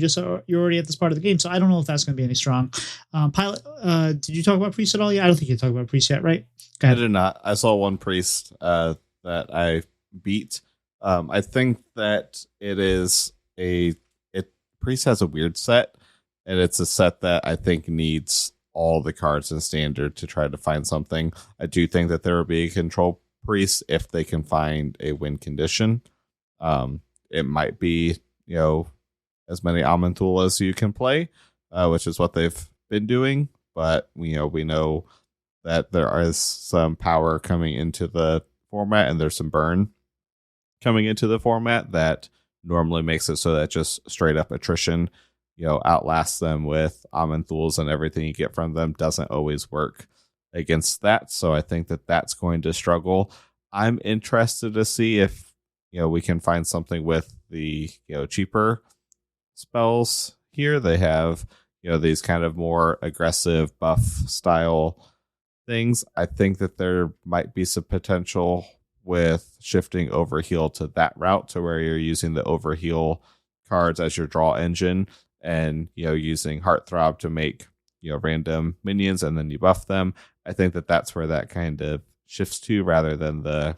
you're already at this part of the game. So I don't know if that's going to be any strong. Pilot, did you talk about priest at all? Yeah, I don't think you talked about priest yet, right? I did not. I saw one priest that I beat. I think that priest has a weird set, and it's a set that I think needs all the cards in standard to try to find something. I do think that there will be a control priest if they can find a win condition. It might be, as many Amantul as you can play, which is what they've been doing. But we know that there is some power coming into the format, and there's some burn coming into the format that normally makes it so that just straight up attrition, outlasts them with Amantuls, and everything you get from them doesn't always work against that. So I think that that's going to struggle. I'm interested to see if we can find something with the cheaper spells here. They have these kind of more aggressive buff style things. I think that there might be some potential with shifting overheal to that route, to where you're using the overheal cards as your draw engine, and using Heartthrob to make random minions, and then you buff them. I think that that's where that kind of shifts to, rather than the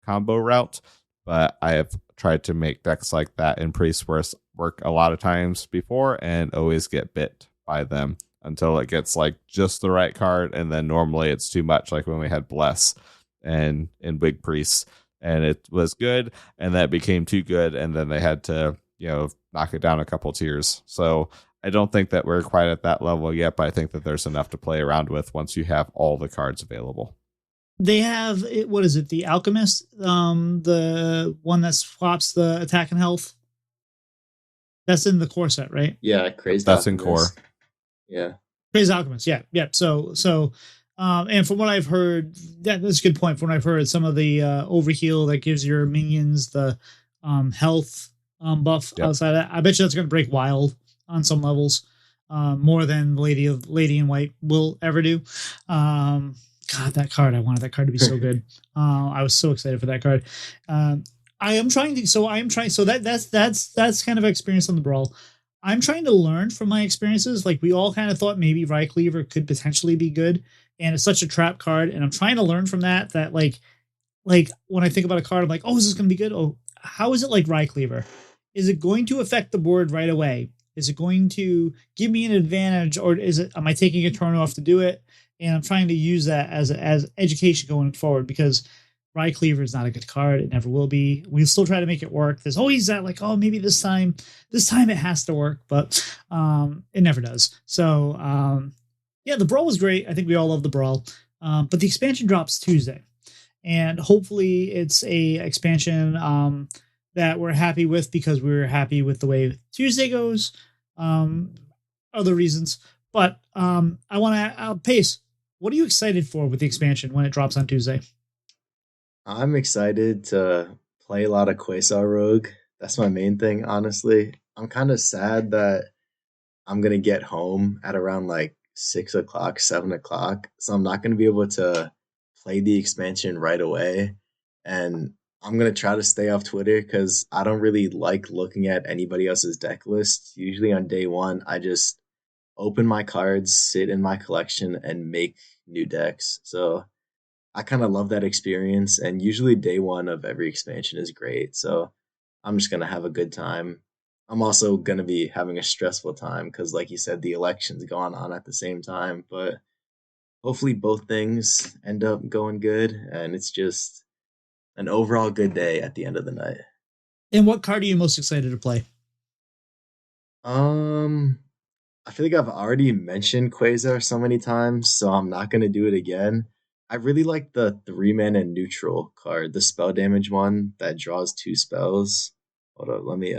combo route. But I have tried to make decks like that in Priest work a lot of times before, and always get bit by them until it gets like just the right card, and then normally it's too much, like when we had Bless and in Big Priests, and it was good, and that became too good, and then they had to knock it down a couple tiers. So I don't think that we're quite at that level yet, but I think that there's enough to play around with once you have all the cards available. They have, what is it, the Alchemist, the one that swaps the attack and health? That's in the core set, right? Yeah, Crazed That's Alchemist. in core. Yeah. Crazed Alchemist, yeah. So and from what I've heard, that's a good point. From what I've heard, some of the overheal that gives your minions the health buff outside of that, I bet you that's going to break wild on some levels, more than Lady in White will ever do. God, that card! I wanted that card to be so good. I was so excited for that card. That's kind of experience on the Brawl. I'm trying to learn from my experiences. Like, we all kind of thought maybe Rycleaver could potentially be good, and it's such a trap card. And I'm trying to learn from that like when I think about a card, I'm like, oh, is this going to be good? Oh, how is it like Rycleaver? Is it going to affect the board right away? Is it going to give me an advantage, or am I taking a turn off to do it? And I'm trying to use that as education going forward, because Rycleaver is not a good card. It never will be. We'll still try to make it work. There's always that, like, oh, maybe this time it has to work, but it never does. So yeah, the Brawl was great. I think we all love the Brawl. But the expansion drops Tuesday, and hopefully it's a expansion that we're happy with, because we're happy with the way Tuesday goes. Other reasons, but I want to Pace. What are you excited for with the expansion when it drops on Tuesday? I'm excited to play a lot of Quasar Rogue. That's my main thing, honestly. I'm kind of sad that I'm going to get home at around like 6 o'clock, 7 o'clock. So I'm not going to be able to play the expansion right away. And I'm going to try to stay off Twitter, because I don't really like looking at anybody else's deck list. Usually on day one, I just open my cards, sit in my collection, and make new decks. So I kind of love that experience, and usually day one of every expansion is great. So I'm just going to have a good time. I'm also going to be having a stressful time because, like you said, the election's going on at the same time. But hopefully both things end up going good, and it's just an overall good day at the end of the night. And what card are you most excited to play? I feel like I've already mentioned Quasar so many times, so I'm not going to do it again. I really like the 3-mana neutral card, the spell damage one that draws 2 spells. Hold on, let me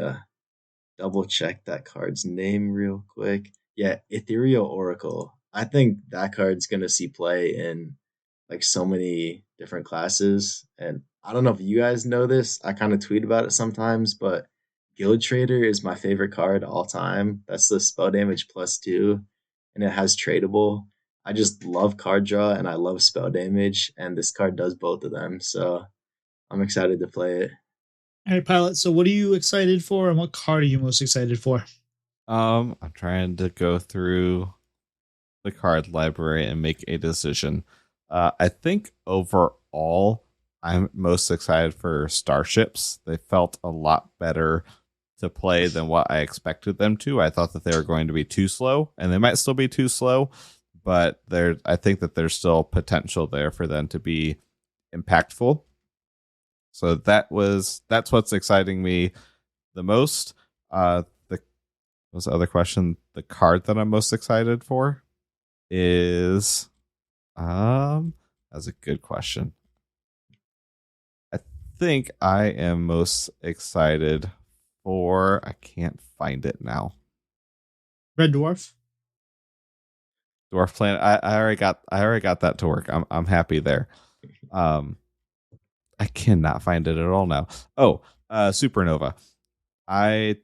double check that card's name real quick. Yeah, Ethereal Oracle. I think that card's going to see play in like so many different classes. And I don't know if you guys know this. I kind of tweet about it sometimes, but Guild Trader is my favorite card all time. That's the spell damage +2, and it has tradable. I just love card draw and I love spell damage, and this card does both of them. So I'm excited to play it. All right, Pilot. So what are you excited for, and what card are you most excited for? I'm trying to go through the card library and make a decision. I think overall, I'm most excited for Starships. They felt a lot better to play than what I expected them to. I thought that they were going to be too slow, and they might still be too slow, but I think that there's still potential there for them to be impactful. So that's what's exciting me the most. What's the other question? The card that I'm most excited for is that's a good question. I think I am most excited for, I can't find it now. Red Dwarf. Dwarf Planet. I already got that to work. I'm happy there. I cannot find it at all now. Oh, Supernova. I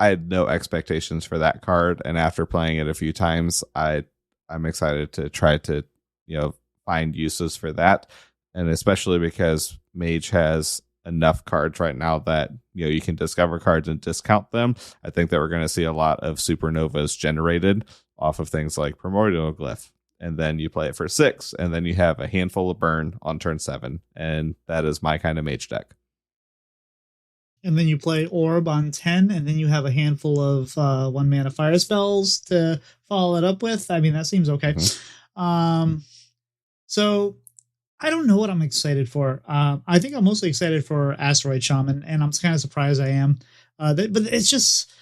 had no expectations for that card, and after playing it a few times, I'm excited to try to, find uses for that, and especially because Mage has enough cards right now that you can discover cards and discount them. I think that we're going to see a lot of Supernovas generated off of things like Primordial Glyph, and then you play it for 6, and then you have a handful of burn on turn 7, and that is my kind of Mage deck. And then you play Orb on 10, and then you have a handful of 1-mana fire spells to follow it up with. I mean, that seems okay. Mm-hmm. So I don't know what I'm excited for. I think I'm mostly excited for Asteroid Shaman, and I'm kind of surprised I am. But it's just,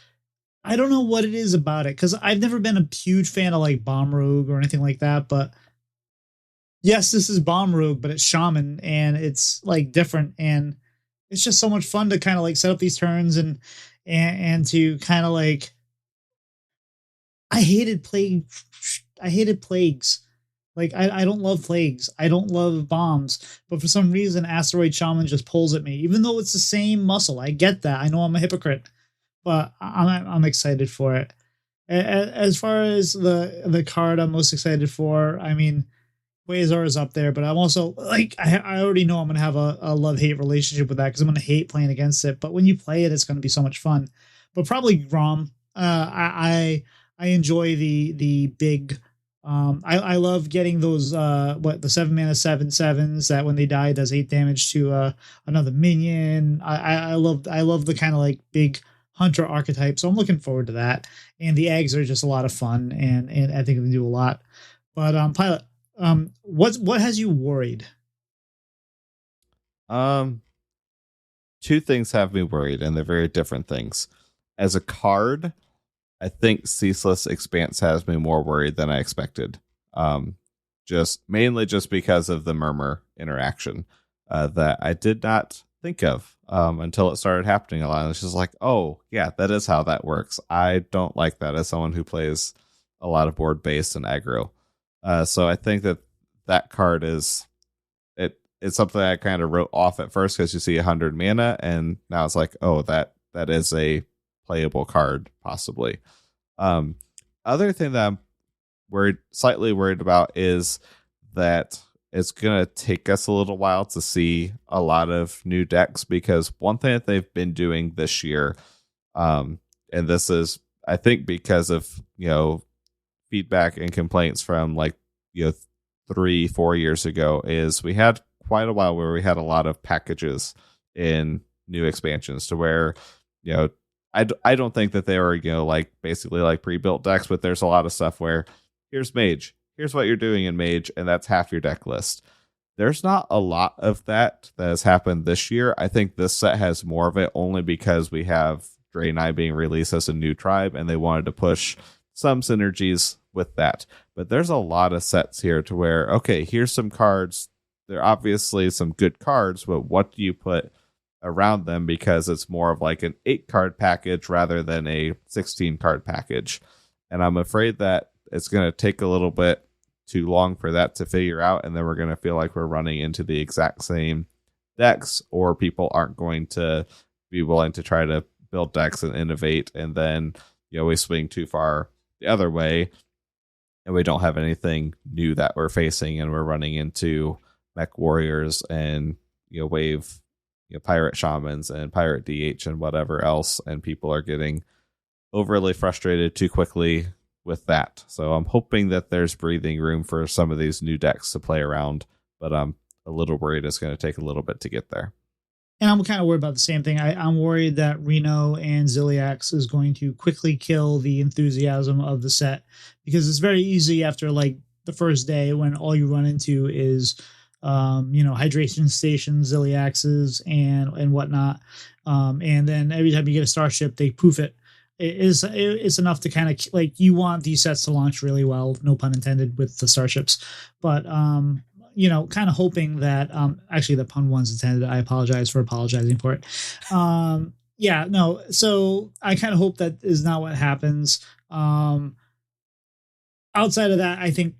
I don't know what it is about it, because I've never been a huge fan of like Bomb Rogue or anything like that. But yes, this is Bomb Rogue, but it's Shaman, and it's like different, and it's just so much fun to kind of like set up these turns and to kind of like, I hated plagues. Like I don't love plagues. I don't love bombs, but for some reason Asteroid Shaman just pulls at me, even though it's the same muscle. I get that. I know I'm a hypocrite, but I'm excited for it. As far as the card I'm most excited for, I mean, Quasar is up there, but I'm also like, I already know I'm going to have a love-hate relationship with that, because I'm going to hate playing against it. But when you play it, it's going to be so much fun. But probably Grom. I enjoy the big. I love getting those the 7-mana 7/7s that when they die does 8 damage to another minion. I love the kind of like big hunter archetype. So I'm looking forward to that. And the eggs are just a lot of fun, and I think they do a lot. But Pilot. What has you worried? 2 things have me worried, and they're very different things. As a card, I think Ceaseless Expanse has me more worried than I expected. Just because of the Murmur interaction that I did not think of until it started happening a lot. And it's just like, oh yeah, that is how that works. I don't like that as someone who plays a lot of board based and aggro. So I think that card is it's something I kind of wrote off at first, because you see 100 mana, and now it's like, oh, that is a playable card possibly. Other thing that I'm slightly worried about is that it's gonna take us a little while to see a lot of new decks, because one thing that they've been doing this year, and this is, I think, because of feedback and complaints from 3-4 years ago, is we had quite a while where we had a lot of packages in new expansions, to where I don't think that they were basically pre-built decks, but there's a lot of stuff where here's Mage, here's what you're doing in Mage, and that's half your deck list. There's not a lot of that has happened this year. I think this set has more of it, only because we have Draenei being released as a new tribe, and they wanted to push some synergies with that. But there's a lot of sets here to where, okay, here's some cards. They're obviously some good cards, but what do you put around them? Because it's more of like an 8-card package rather than a 16-card package. And I'm afraid that it's going to take a little bit too long for that to figure out, and then we're going to feel like we're running into the exact same decks, or people aren't going to be willing to try to build decks and innovate, and then we swing too far the other way and we don't have anything new that we're facing, and we're running into mech warriors and wave pirate shamans and pirate DH and whatever else, and people are getting overly frustrated too quickly with that. So I'm hoping that there's breathing room for some of these new decks to play around, but I'm a little worried it's going to take a little bit to get there. And I'm kind of worried about the same thing. I'm worried that Reno and Ziliax is going to quickly kill the enthusiasm of the set, because it's very easy after like the first day when all you run into is, hydration stations, Ziliaxes and whatnot. And then every time you get a starship, they poof it. It's enough to kind of like, you want these sets to launch really well, no pun intended, with the starships. But, kind of hoping that, actually the pun one's intended. I apologize for apologizing for it. So I kind of hope that is not what happens. Outside of that, I think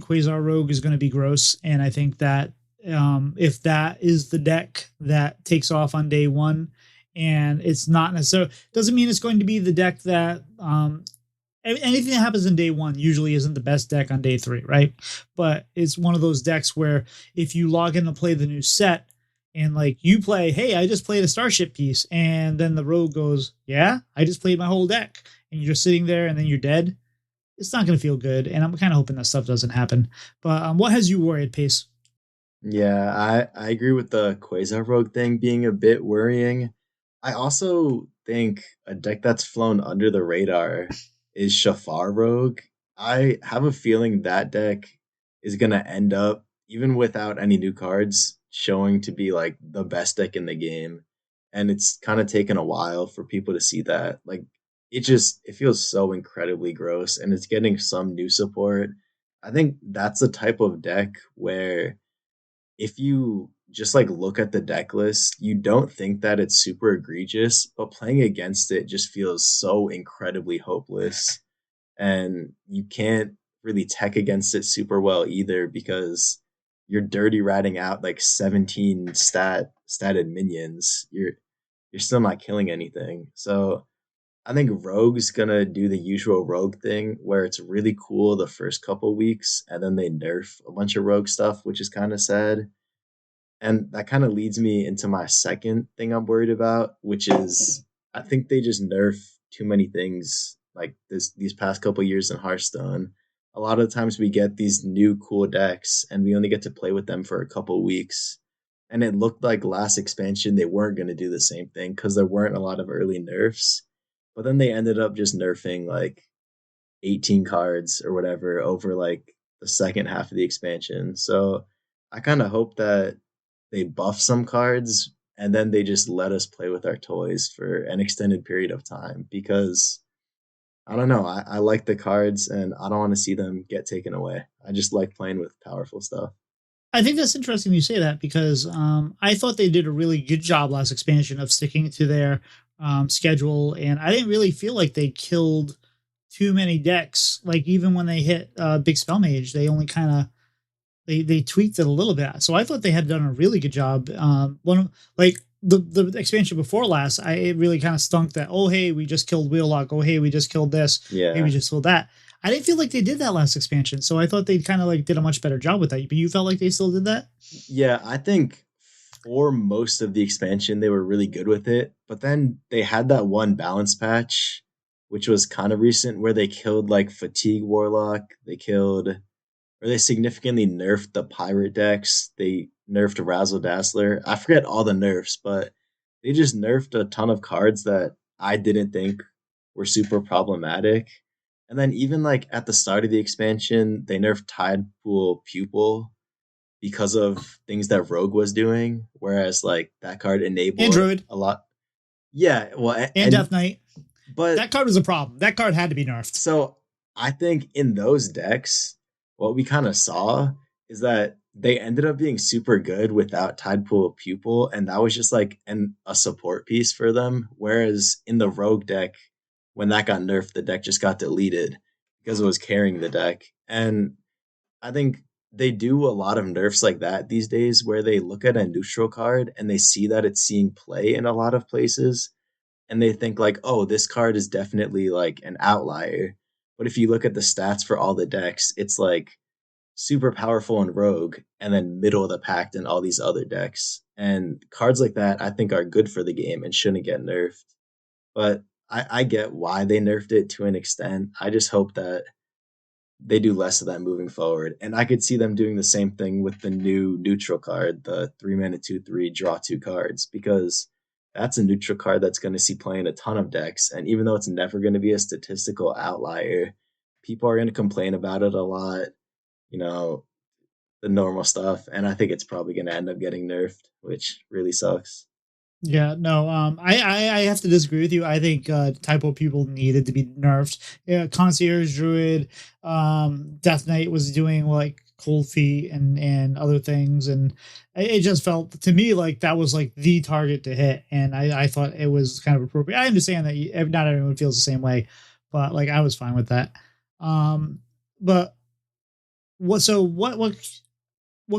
Quasar Rogue is going to be gross. And I think that, if that is the deck that takes off on day one, and it's not necessarily, doesn't mean it's going to be the deck that, anything that happens in day one usually isn't the best deck on day three, right? But it's one of those decks where if you log in to play the new set and like you play, hey, I just played a starship piece, and then the rogue goes, yeah, I just played my whole deck, and you're just sitting there and then you're dead, it's not going to feel good. And I'm kind of hoping that stuff doesn't happen. But what has you worried, Pace? Yeah, I agree with the Quasar Rogue thing being a bit worrying. I also think a deck that's flown under the radar is Shafar Rogue. I have a feeling that deck is going to end up, even without any new cards, showing to be like the best deck in the game. And it's kind of taken a while for people to see that. Like, it feels so incredibly gross, and it's getting some new support. I think that's the type of deck where if you just like look at the deck list, you don't think that it's super egregious, but playing against it just feels so incredibly hopeless. And you can't really tech against it super well either, because you're dirty ratting out like 17 statted minions. You're still not killing anything. So I think Rogue's gonna do the usual Rogue thing where it's really cool the first couple weeks, and then they nerf a bunch of Rogue stuff, which is kind of sad. And that kind of leads me into my second thing I'm worried about, which is I think they just nerf too many things like these past couple years in Hearthstone. A lot of times we get these new cool decks and we only get to play with them for a couple weeks. And it looked like last expansion they weren't going to do the same thing because there weren't a lot of early nerfs. But then they ended up just nerfing like 18 cards or whatever over like the second half of the expansion. So I kind of hope that they buff some cards and then they just let us play with our toys for an extended period of time, because I don't know, I like the cards and I don't want to see them get taken away. I just like playing with powerful stuff. I think that's interesting you say that, because I thought they did a really good job last expansion of sticking to their schedule, and I didn't really feel like they killed too many decks. Like even when they hit Big Spell Mage, they only kind of they tweaked it a little bit. So I thought they had done a really good job. The expansion before last, it really kind of stunk that, oh, hey, we just killed Wheellock. Oh, hey, we just killed this. Yeah. Hey, we just killed that. I didn't feel like they did that last expansion. So I thought they kind of like did a much better job with that. But you felt like they still did that? Yeah, I think for most of the expansion, they were really good with it. But then they had that one balance patch, which was kind of recent, where they killed like Fatigue Warlock. They significantly nerfed the pirate decks. They nerfed Razzle Dazzler. I forget all the nerfs, but they just nerfed a ton of cards that I didn't think were super problematic. And then even like at the start of the expansion, they nerfed Tidepool Pupil because of things that Rogue was doing, whereas like that card enabled Android a lot. Yeah, well, and Death Knight. But that card was a problem. That card had to be nerfed. So I think in those decks, what we kind of saw is that they ended up being super good without Tidepool Pupil, and that was just like a support piece for them. Whereas in the Rogue deck, when that got nerfed, the deck just got deleted because it was carrying the deck. And I think they do a lot of nerfs like that these days where they look at a neutral card and they see that it's seeing play in a lot of places and they think like, oh, this card is definitely like an outlier. But if you look at the stats for all the decks, it's like super powerful in Rogue and then middle of the pack in all these other decks. And cards like that I think are good for the game and shouldn't get nerfed. But I get why they nerfed it to an extent. I just hope that they do less of that moving forward. And I could see them doing the same thing with the new neutral card, the 3 mana 2/3 draw 2 cards, because that's a neutral card that's going to see play in a ton of decks. And even though it's never going to be a statistical outlier, people are going to complain about it a lot, you know, the normal stuff. And I think it's probably going to end up getting nerfed, which really sucks. Yeah, no, I have to disagree with you. I think typo people needed to be nerfed. Yeah, Concierge Druid, Death Knight was doing like cold feet and other things, and it just felt to me like that was like the target to hit, and I thought it was kind of appropriate. I understand that not everyone feels the same way, but like I was fine with that. But what? So what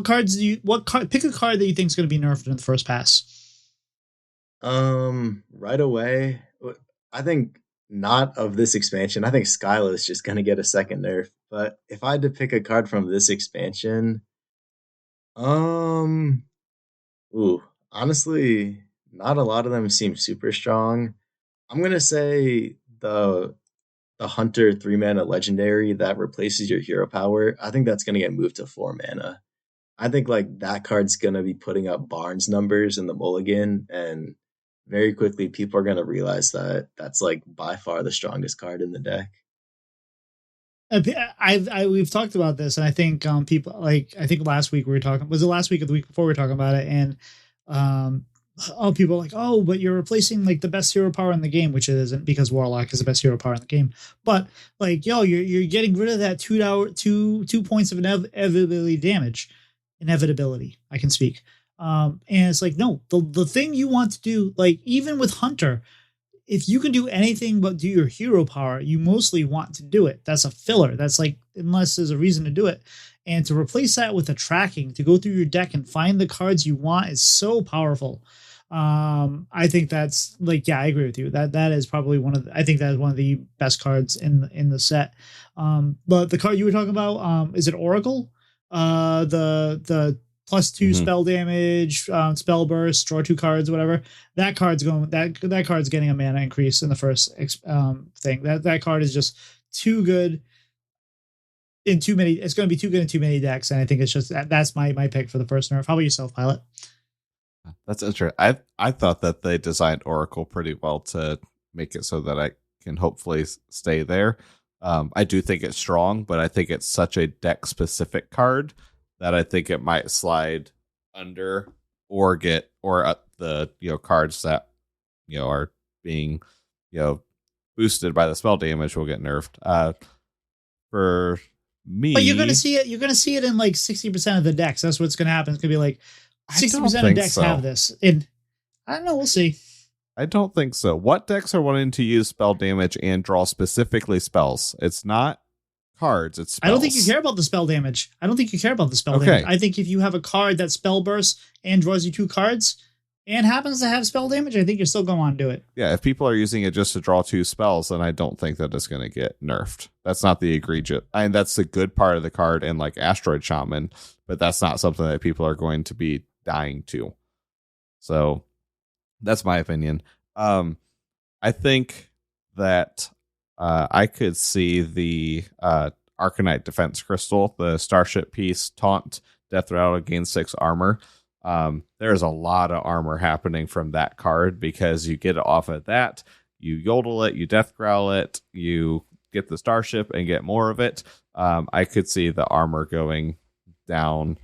cards do you pick a card that you think is going to be nerfed in the first pass? Right away, I think not of this expansion. I think Skyla is just gonna get a second nerf. But if I had to pick a card from this expansion, um, ooh, honestly, not a lot of them seem super strong. I'm gonna say the Hunter 3 mana legendary that replaces your hero power. I think that's gonna get moved to 4 mana. I think like that card's gonna be putting up Barnes numbers in the mulligan, and very quickly people are gonna realize that that's like by far the strongest card in the deck. We've talked about this, and I think people like I think last week we were talking. Was it last week or the week before we were talking about it? And um, people are like, oh, but you're replacing like the best hero power in the game, which it isn't because Warlock is the best hero power in the game. But like, yo, you're getting rid of that 2 points of inevitability damage. Inevitability. I can speak. And it's like, no, the thing you want to do, like even with Hunter, if you can do anything but do your hero power, you mostly want to do it. That's a filler. That's like, unless there's a reason to do it. And to replace that with a tracking, to go through your deck and find the cards you want is so powerful. I think that's like, yeah, I agree with you. That is probably I think that is one of the best cards in the set. But the card you were talking about, is it Oracle? The +2 spell damage, spell burst, draw 2 cards, whatever. That card's getting a mana increase in the first thing. That card is just too good in too many. It's going to be too good in too many decks, and I think it's just that's my pick for the first nerf. How about yourself, Pilot? That's interesting. I thought that they designed Oracle pretty well to make it so that I can hopefully stay there. I do think it's strong, but I think it's such a deck specific card that I think it might slide under or get the cards that are being boosted by the spell damage will get nerfed. For me, but you're gonna see it. You're gonna see it in like 60% of the decks. That's what's gonna happen. It's gonna be like 60% of decks have this. And I don't know. We'll see. I don't think so. What decks are wanting to use spell damage and draw specifically spells? It's not cards, it's spells. I don't think you care about the spell damage. Damage. I think if you have a card that spell bursts and draws you 2 cards and happens to have spell damage, I think you're still going to want to do it. Yeah, if people are using it just to draw 2 spells, then I don't think that it's going to get nerfed. That's not the egregious. I mean, that's the good part of the card in like Asteroid Shaman, but that's not something that people are going to be dying to. So that's my opinion. I think that I could see the Arcanite Defense Crystal, the Starship piece, taunt Death Rattle, gain 6 armor. There's a lot of armor happening from that card because you get it off of that, you yodel it, you death growl it, you get the Starship and get more of it. I could see the armor going down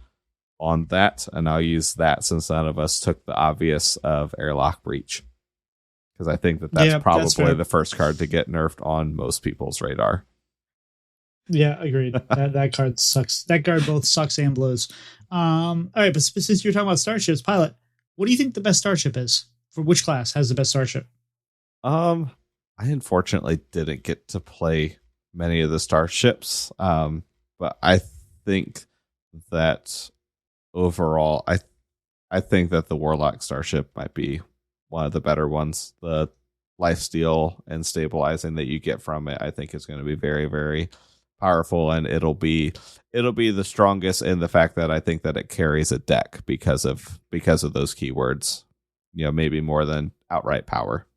on that, and I'll use that since none of us took the obvious of Airlock Breach, because I think that's probably the first card to get nerfed on most people's radar. Yeah, agreed. that card sucks. That card both sucks and blows. All right, but since you're talking about starships, Pilot, what do you think the best starship is? For which class has the best starship? I unfortunately didn't get to play many of the starships, but I think that overall, I think that the Warlock Starship might be one of the better ones. The lifesteal and stabilizing that you get from it, I think, is going to be very, very powerful, and it'll be the strongest in the fact that I think that it carries a deck because of those keywords. Maybe more than outright power.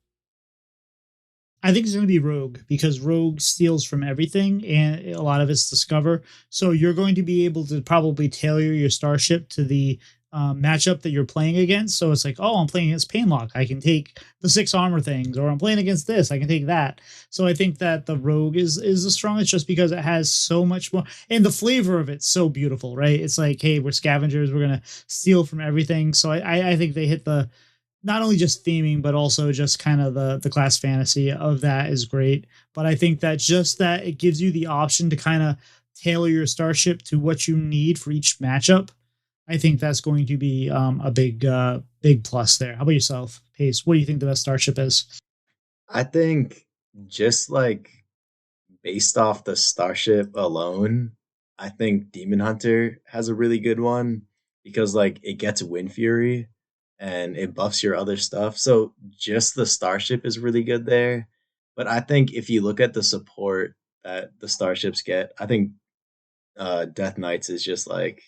I think it's going to be Rogue, because Rogue steals from everything and a lot of it's discover. So you're going to be able to probably tailor your starship to the matchup that you're playing against. So it's like, oh, I'm playing against Painlock, I can take the 6 armor things, or I'm playing against this, I can take that. So I think that the Rogue is the strongest, just because it has so much more, and the flavor of it's so beautiful, right? It's like, hey, we're scavengers, we're gonna steal from everything. So I think they hit the, not only just theming, but also just kind of the class fantasy of that is great. But I think that just that it gives you the option to kind of tailor your starship to what you need for each matchup. I think that's going to be a big plus there. How about yourself, Pace? What do you think the best starship is? I think just like based off the starship alone, I think Demon Hunter has a really good one, because like it gets Wind Fury and it buffs your other stuff. So just the starship is really good there. But I think if you look at the support that the starships get, I think Death Knights is just like,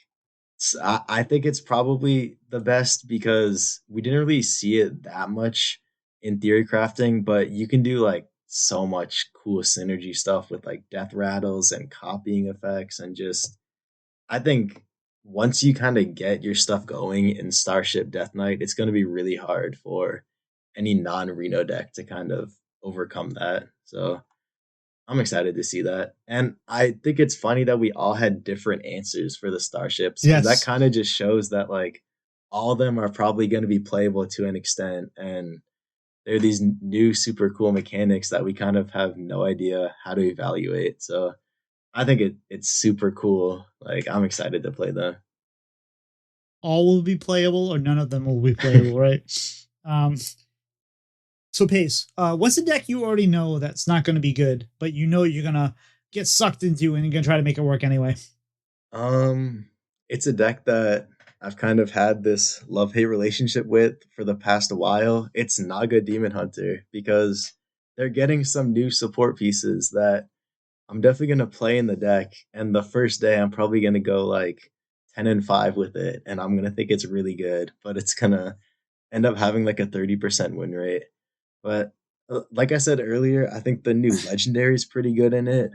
I think it's probably the best, because we didn't really see it that much in theory crafting, but you can do like so much cool synergy stuff with like death rattles and copying effects, and just I think once you kind of get your stuff going in Starship Death Knight, it's going to be really hard for any non-Reno deck to kind of overcome that. So I'm excited to see that. And I think it's funny that we all had different answers for the starships. Yes. That kind of just shows that like all of them are probably going to be playable to an extent. And there are these new super cool mechanics that we kind of have no idea how to evaluate. So I think it's super cool. Like I'm excited to play them. All will be playable, or none of them will be playable, right? So Pace, what's a deck you already know that's not going to be good, but you know you're going to get sucked into and you're going to try to make it work anyway? It's a deck that I've kind of had this love-hate relationship with for the past while. It's Naga Demon Hunter, because they're getting some new support pieces that I'm definitely going to play in the deck. And the first day, I'm probably going to go like 10-5 with it. And I'm going to think it's really good, but it's going to end up having like a 30% win rate. But like I said earlier, I think the new legendary is pretty good in it.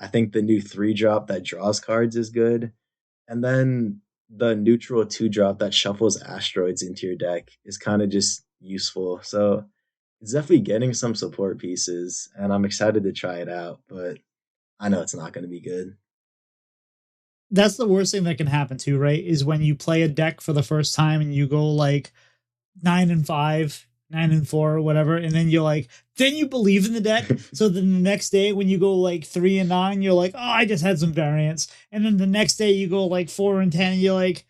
I think the new 3-drop that draws cards is good. And then the neutral 2-drop that shuffles asteroids into your deck is kind of just useful. So it's definitely getting some support pieces, and I'm excited to try it out, but I know it's not going to be good. That's the worst thing that can happen too, right? Is when you play a deck for the first time and you go like 9-5, 9-4, or whatever, and then you're like, then you believe in the deck. So then the next day when you go like 3-9, you're like, oh, I just had some variance. And then the next day you go like 4-10, and you're like,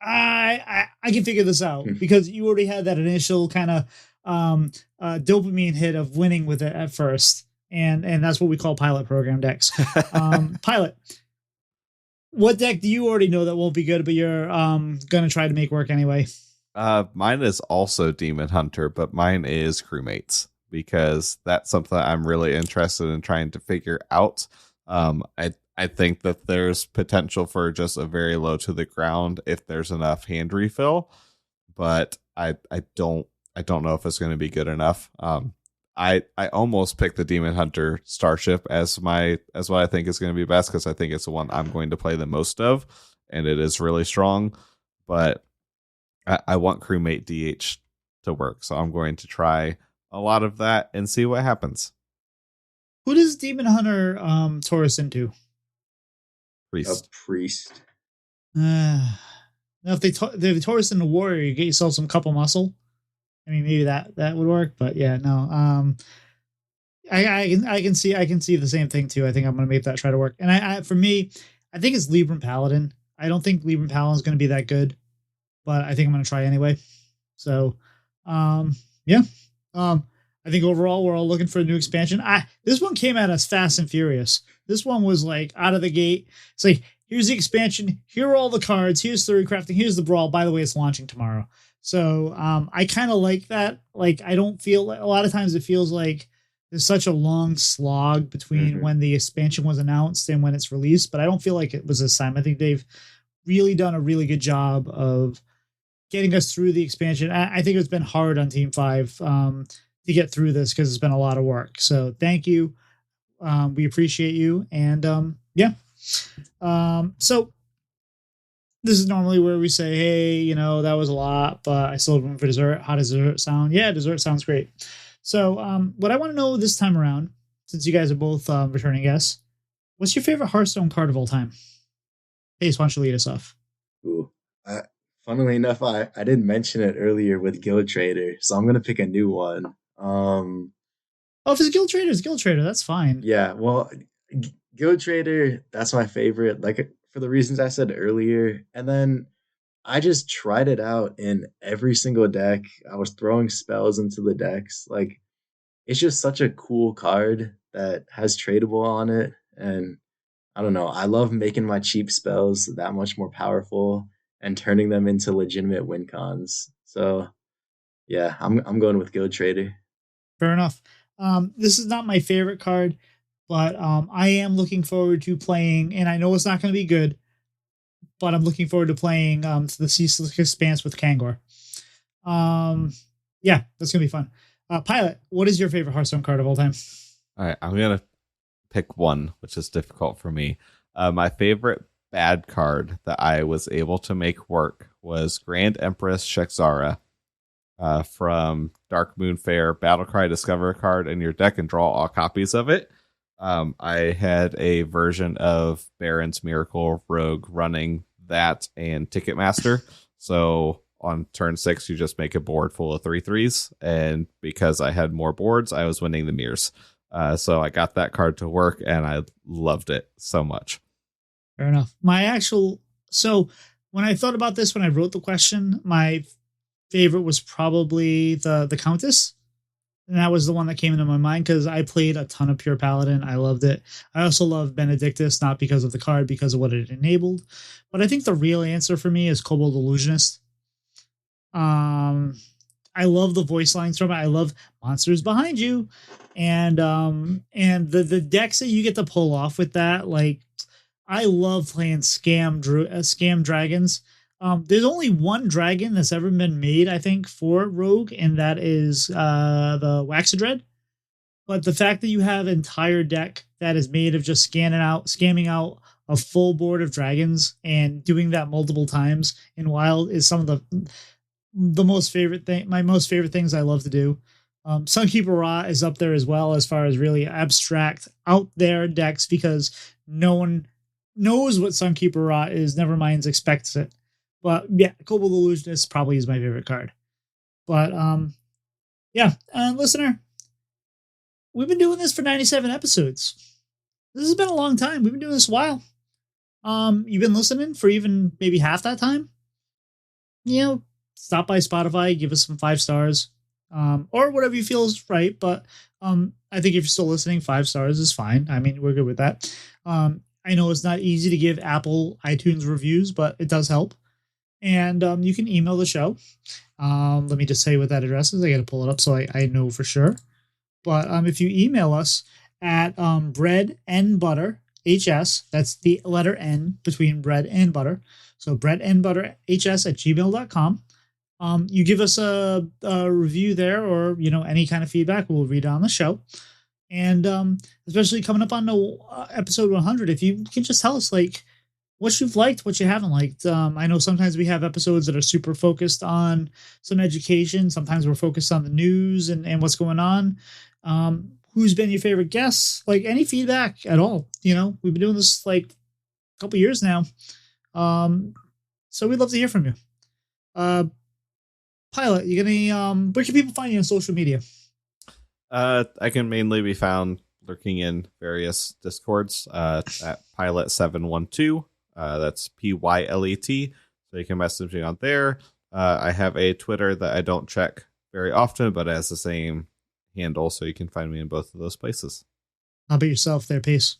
I can figure this out, because you already had that initial kind of dopamine hit of winning with it at first. And that's what we call pilot program decks. Pilot, what deck do you already know that won't be good, but you're gonna try to make work anyway? Mine is also Demon Hunter, but mine is Crewmates, because that's something I'm really interested in trying to figure out. I think that there's potential for just a very low to the ground if there's enough hand refill, but I don't know if it's going to be good enough. I almost picked the Demon Hunter Starship as what I think is going to be best, because I think it's the one I'm going to play the most of, and it is really strong. But I want Crewmate DH to work, so I'm going to try a lot of that and see what happens. Who does Demon Hunter Taurus into? Priest. A priest. Now, if they Taurus into warrior, you get yourself some couple muscle. I mean, maybe that would work, but yeah, no. I can see the same thing too. I think I'm gonna make that try to work. And for me, I think it's Libram Paladin. I don't think Libram Paladin is gonna be that good, but I think I'm gonna try anyway. So, yeah. I think overall we're all looking for a new expansion. This one came at us fast and furious. This one was like out of the gate. It's like, here's the expansion. Here are all the cards. Here's theory crafting. Here's the brawl. By the way, it's launching tomorrow. So I kind of like that. Like, I don't feel a lot of times it feels like there's such a long slog between when the expansion was announced and when it's released, but I don't feel like it was this time. I think they've really done a really good job of getting us through the expansion. I think it's been hard on Team 5 to get through this because it's been a lot of work. So thank you. We appreciate you. And so this is normally where we say, hey, that was a lot, but I still have room for dessert. How does dessert sound? Yeah, dessert sounds great. So what I want to know this time around, since you guys are both returning guests, what's your favorite Hearthstone card of all time? Pace, why don't you lead us off? Ooh, funnily enough, I didn't mention it earlier with Guild Trader, so I'm going to pick a new one. If it's Guild Trader, it's Guild Trader. That's fine. Yeah, well, Guild Trader, that's my favorite, like for the reasons I said earlier. And then I just tried it out in every single deck. I was throwing spells into the decks. Like, it's just such a cool card that has tradable on it. And I don't know, I love making my cheap spells that much more powerful and turning them into legitimate win cons. So yeah, I'm going with Guild Trader. Fair enough. This is not my favorite card, but I am looking forward to playing, and I know it's not going to be good, but I'm looking forward to playing the Ceaseless Expanse with Kangor. Yeah, that's going to be fun. Pylet, what is your favorite Hearthstone card of all time? All right, I'm going to pick one, which is difficult for me. My favorite bad card that I was able to make work was Grand Empress Shexara from Dark Moonfair. Battlecry, discover a card in your deck and draw all copies of it. I had a version of Baron's Miracle Rogue running that and Ticketmaster. So on turn 6, you just make a board full of 3/3s. And because I had more boards, I was winning the mirrors. So I got that card to work and I loved it so much. Fair enough. So when I thought about this, when I wrote the question, my favorite was probably the Countess. And that was the one that came into my mind because I played a ton of Pure Paladin. I loved it. I also love Benedictus, not because of the card, because of what it enabled. But I think the real answer for me is Kobold Illusionist. I love the voice lines from it. I love monsters behind you. And the decks that you get to pull off with that, like, I love playing scam dragons. There's only one dragon that's ever been made, I think, for Rogue, and that is the Waxadread. But the fact that you have an entire deck that is made of just scamming out a full board of dragons and doing that multiple times in Wild is some of the most favorite thing. My most favorite things I love to do. Sunkeeper Ra is up there as well as far as really abstract out there decks because no one knows what Sunkeeper Ra is. Never mind expects it. But yeah, Kobold Illusionist probably is my favorite card. But listener, we've been doing this for 97 episodes. This has been a long time. We've been doing this a while. You've been listening for even maybe half that time. Stop by Spotify, give us some 5 stars, or whatever you feel is right. But I think if you're still listening, 5 stars is fine. I mean, we're good with that. I know it's not easy to give Apple iTunes reviews, but it does help. And you can email the show. Let me just say what that address is. I got to pull it up so I know for sure. But if you email us at bread and butter HS, that's the letter N between bread and butter. So bread and butter HS at gmail.com. You give us a review there or, any kind of feedback. We'll read it on the show. And especially coming up on the episode 100, if you can just tell us, like, what you've liked, what you haven't liked. I know sometimes we have episodes that are super focused on some education. Sometimes we're focused on the news and what's going on. Who's been your favorite guests? Like, any feedback at all. We've been doing this like a couple years now. So we'd love to hear from you. Pylet, you gonna where can people find you on social media? I can mainly be found lurking in various discords at Pylet712. That's Pylet. So you can message me on there. I have a Twitter that I don't check very often, but it has the same handle, so you can find me in both of those places. How about yourself there, Pace?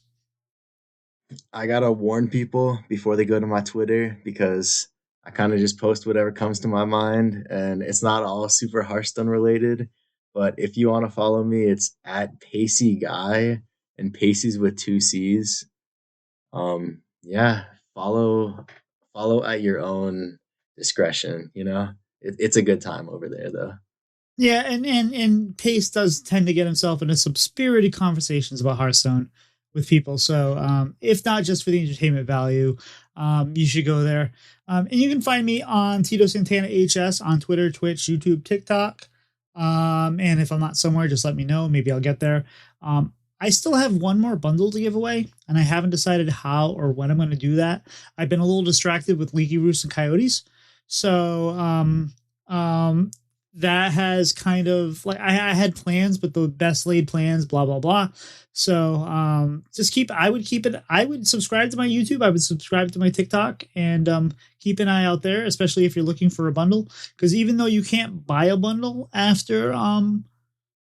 I gotta warn people before they go to my Twitter because I kind of just post whatever comes to my mind, and it's not all super Hearthstone related. But if you want to follow me, it's at Pacey Guy, and Pacey's with two C's. Yeah, follow at your own discretion. It's a good time over there though. Yeah, and Pace does tend to get himself into some spirited conversations about Hearthstone with people. So if not just for the entertainment value, you should go there. And you can find me on Tito Santana HS on Twitter, Twitch, YouTube, TikTok. And if I'm not somewhere, just let me know. Maybe I'll get there. I still have one more bundle to give away, and I haven't decided how or when I'm going to do that. I've been a little distracted with Leaky Roosts and Coyotes. So that has kind of like I had plans, but the best laid plans, blah blah blah. So I would subscribe to my YouTube, I would subscribe to my TikTok, and keep an eye out there, especially if you're looking for a bundle, because even though you can't buy a bundle after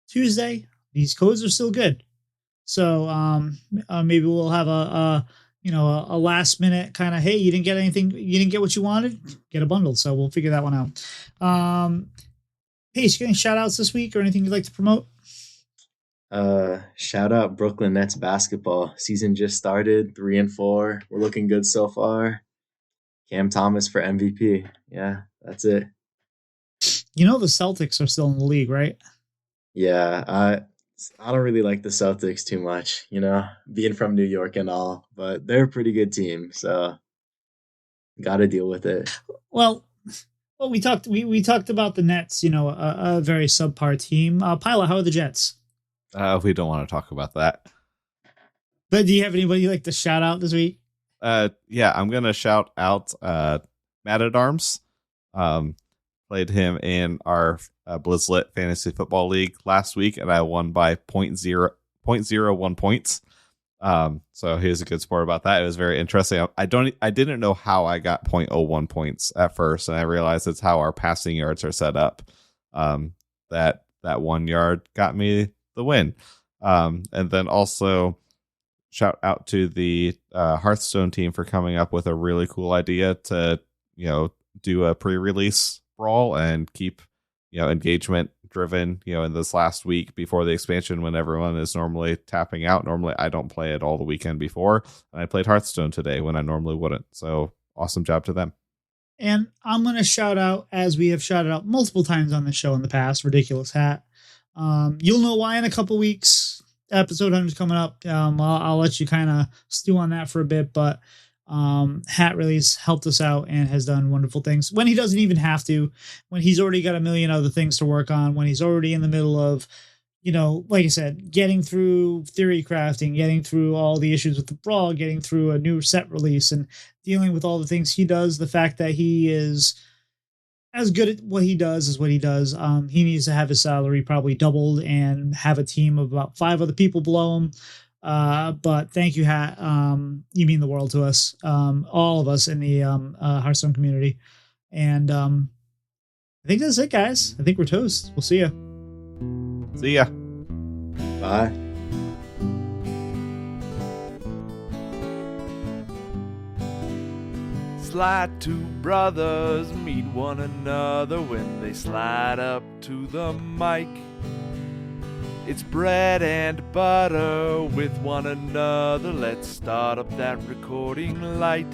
Tuesday, these codes are still good. So maybe we'll have a last minute kind of, hey, you didn't get anything, you didn't get what you wanted, get a bundle. So we'll figure that one out. Hey, you got any shout outs this week or anything you'd like to promote? Shout out Brooklyn Nets basketball. Season just started, 3-4. We're looking good so far. Cam Thomas for MVP. Yeah, that's it. The Celtics are still in the league, right? Yeah, I don't really like the Celtics too much, being from New York and all, but they're a pretty good team, so got to deal with it. Well, we talked about the Nets, a very subpar team. Pylet, how are the Jets? We don't want to talk about that. But do you have anybody you'd like to shout out this week? Yeah, I'm gonna shout out Matt at Arms. Played him in our Blizzlet Fantasy Football League last week, and I won by 0.01 points. So he was a good sport about that. It was very interesting. I didn't know how I got 0.01 points at first, and I realized it's how our passing yards are set up. That 1 yard got me the win. And then also shout out to the Hearthstone team for coming up with a really cool idea to, do a pre-release brawl and keep, engagement driven, in this last week before the expansion when everyone is normally tapping out. Normally I don't play it all the weekend before, and I played Hearthstone today when I normally wouldn't. So awesome job to them. And I'm going to shout out, as we have shouted out multiple times on the show in the past, Ridiculous Hat. You'll know why in a couple weeks. Episode 100 is coming up. I'll let you kind of stew on that for a bit, but Hat really has helped us out and has done wonderful things when he doesn't even have to, when he's already got a million other things to work on, when he's already in the middle of, like I said, getting through theory crafting, getting through all the issues with the brawl, getting through a new set release, and dealing with all the things he does. The fact that he is as good at what he does as what he does. He needs to have his salary probably doubled and have a team of about 5 other people below him. But thank you, Hat. You mean the world to us, all of us in the Hearthstone community. And I think that's it, guys. I think we're toast. We'll see ya. See ya. Bye. Slide two brothers meet one another when they slide up to the mic. It's bread and butter with one another. Let's start up that recording light.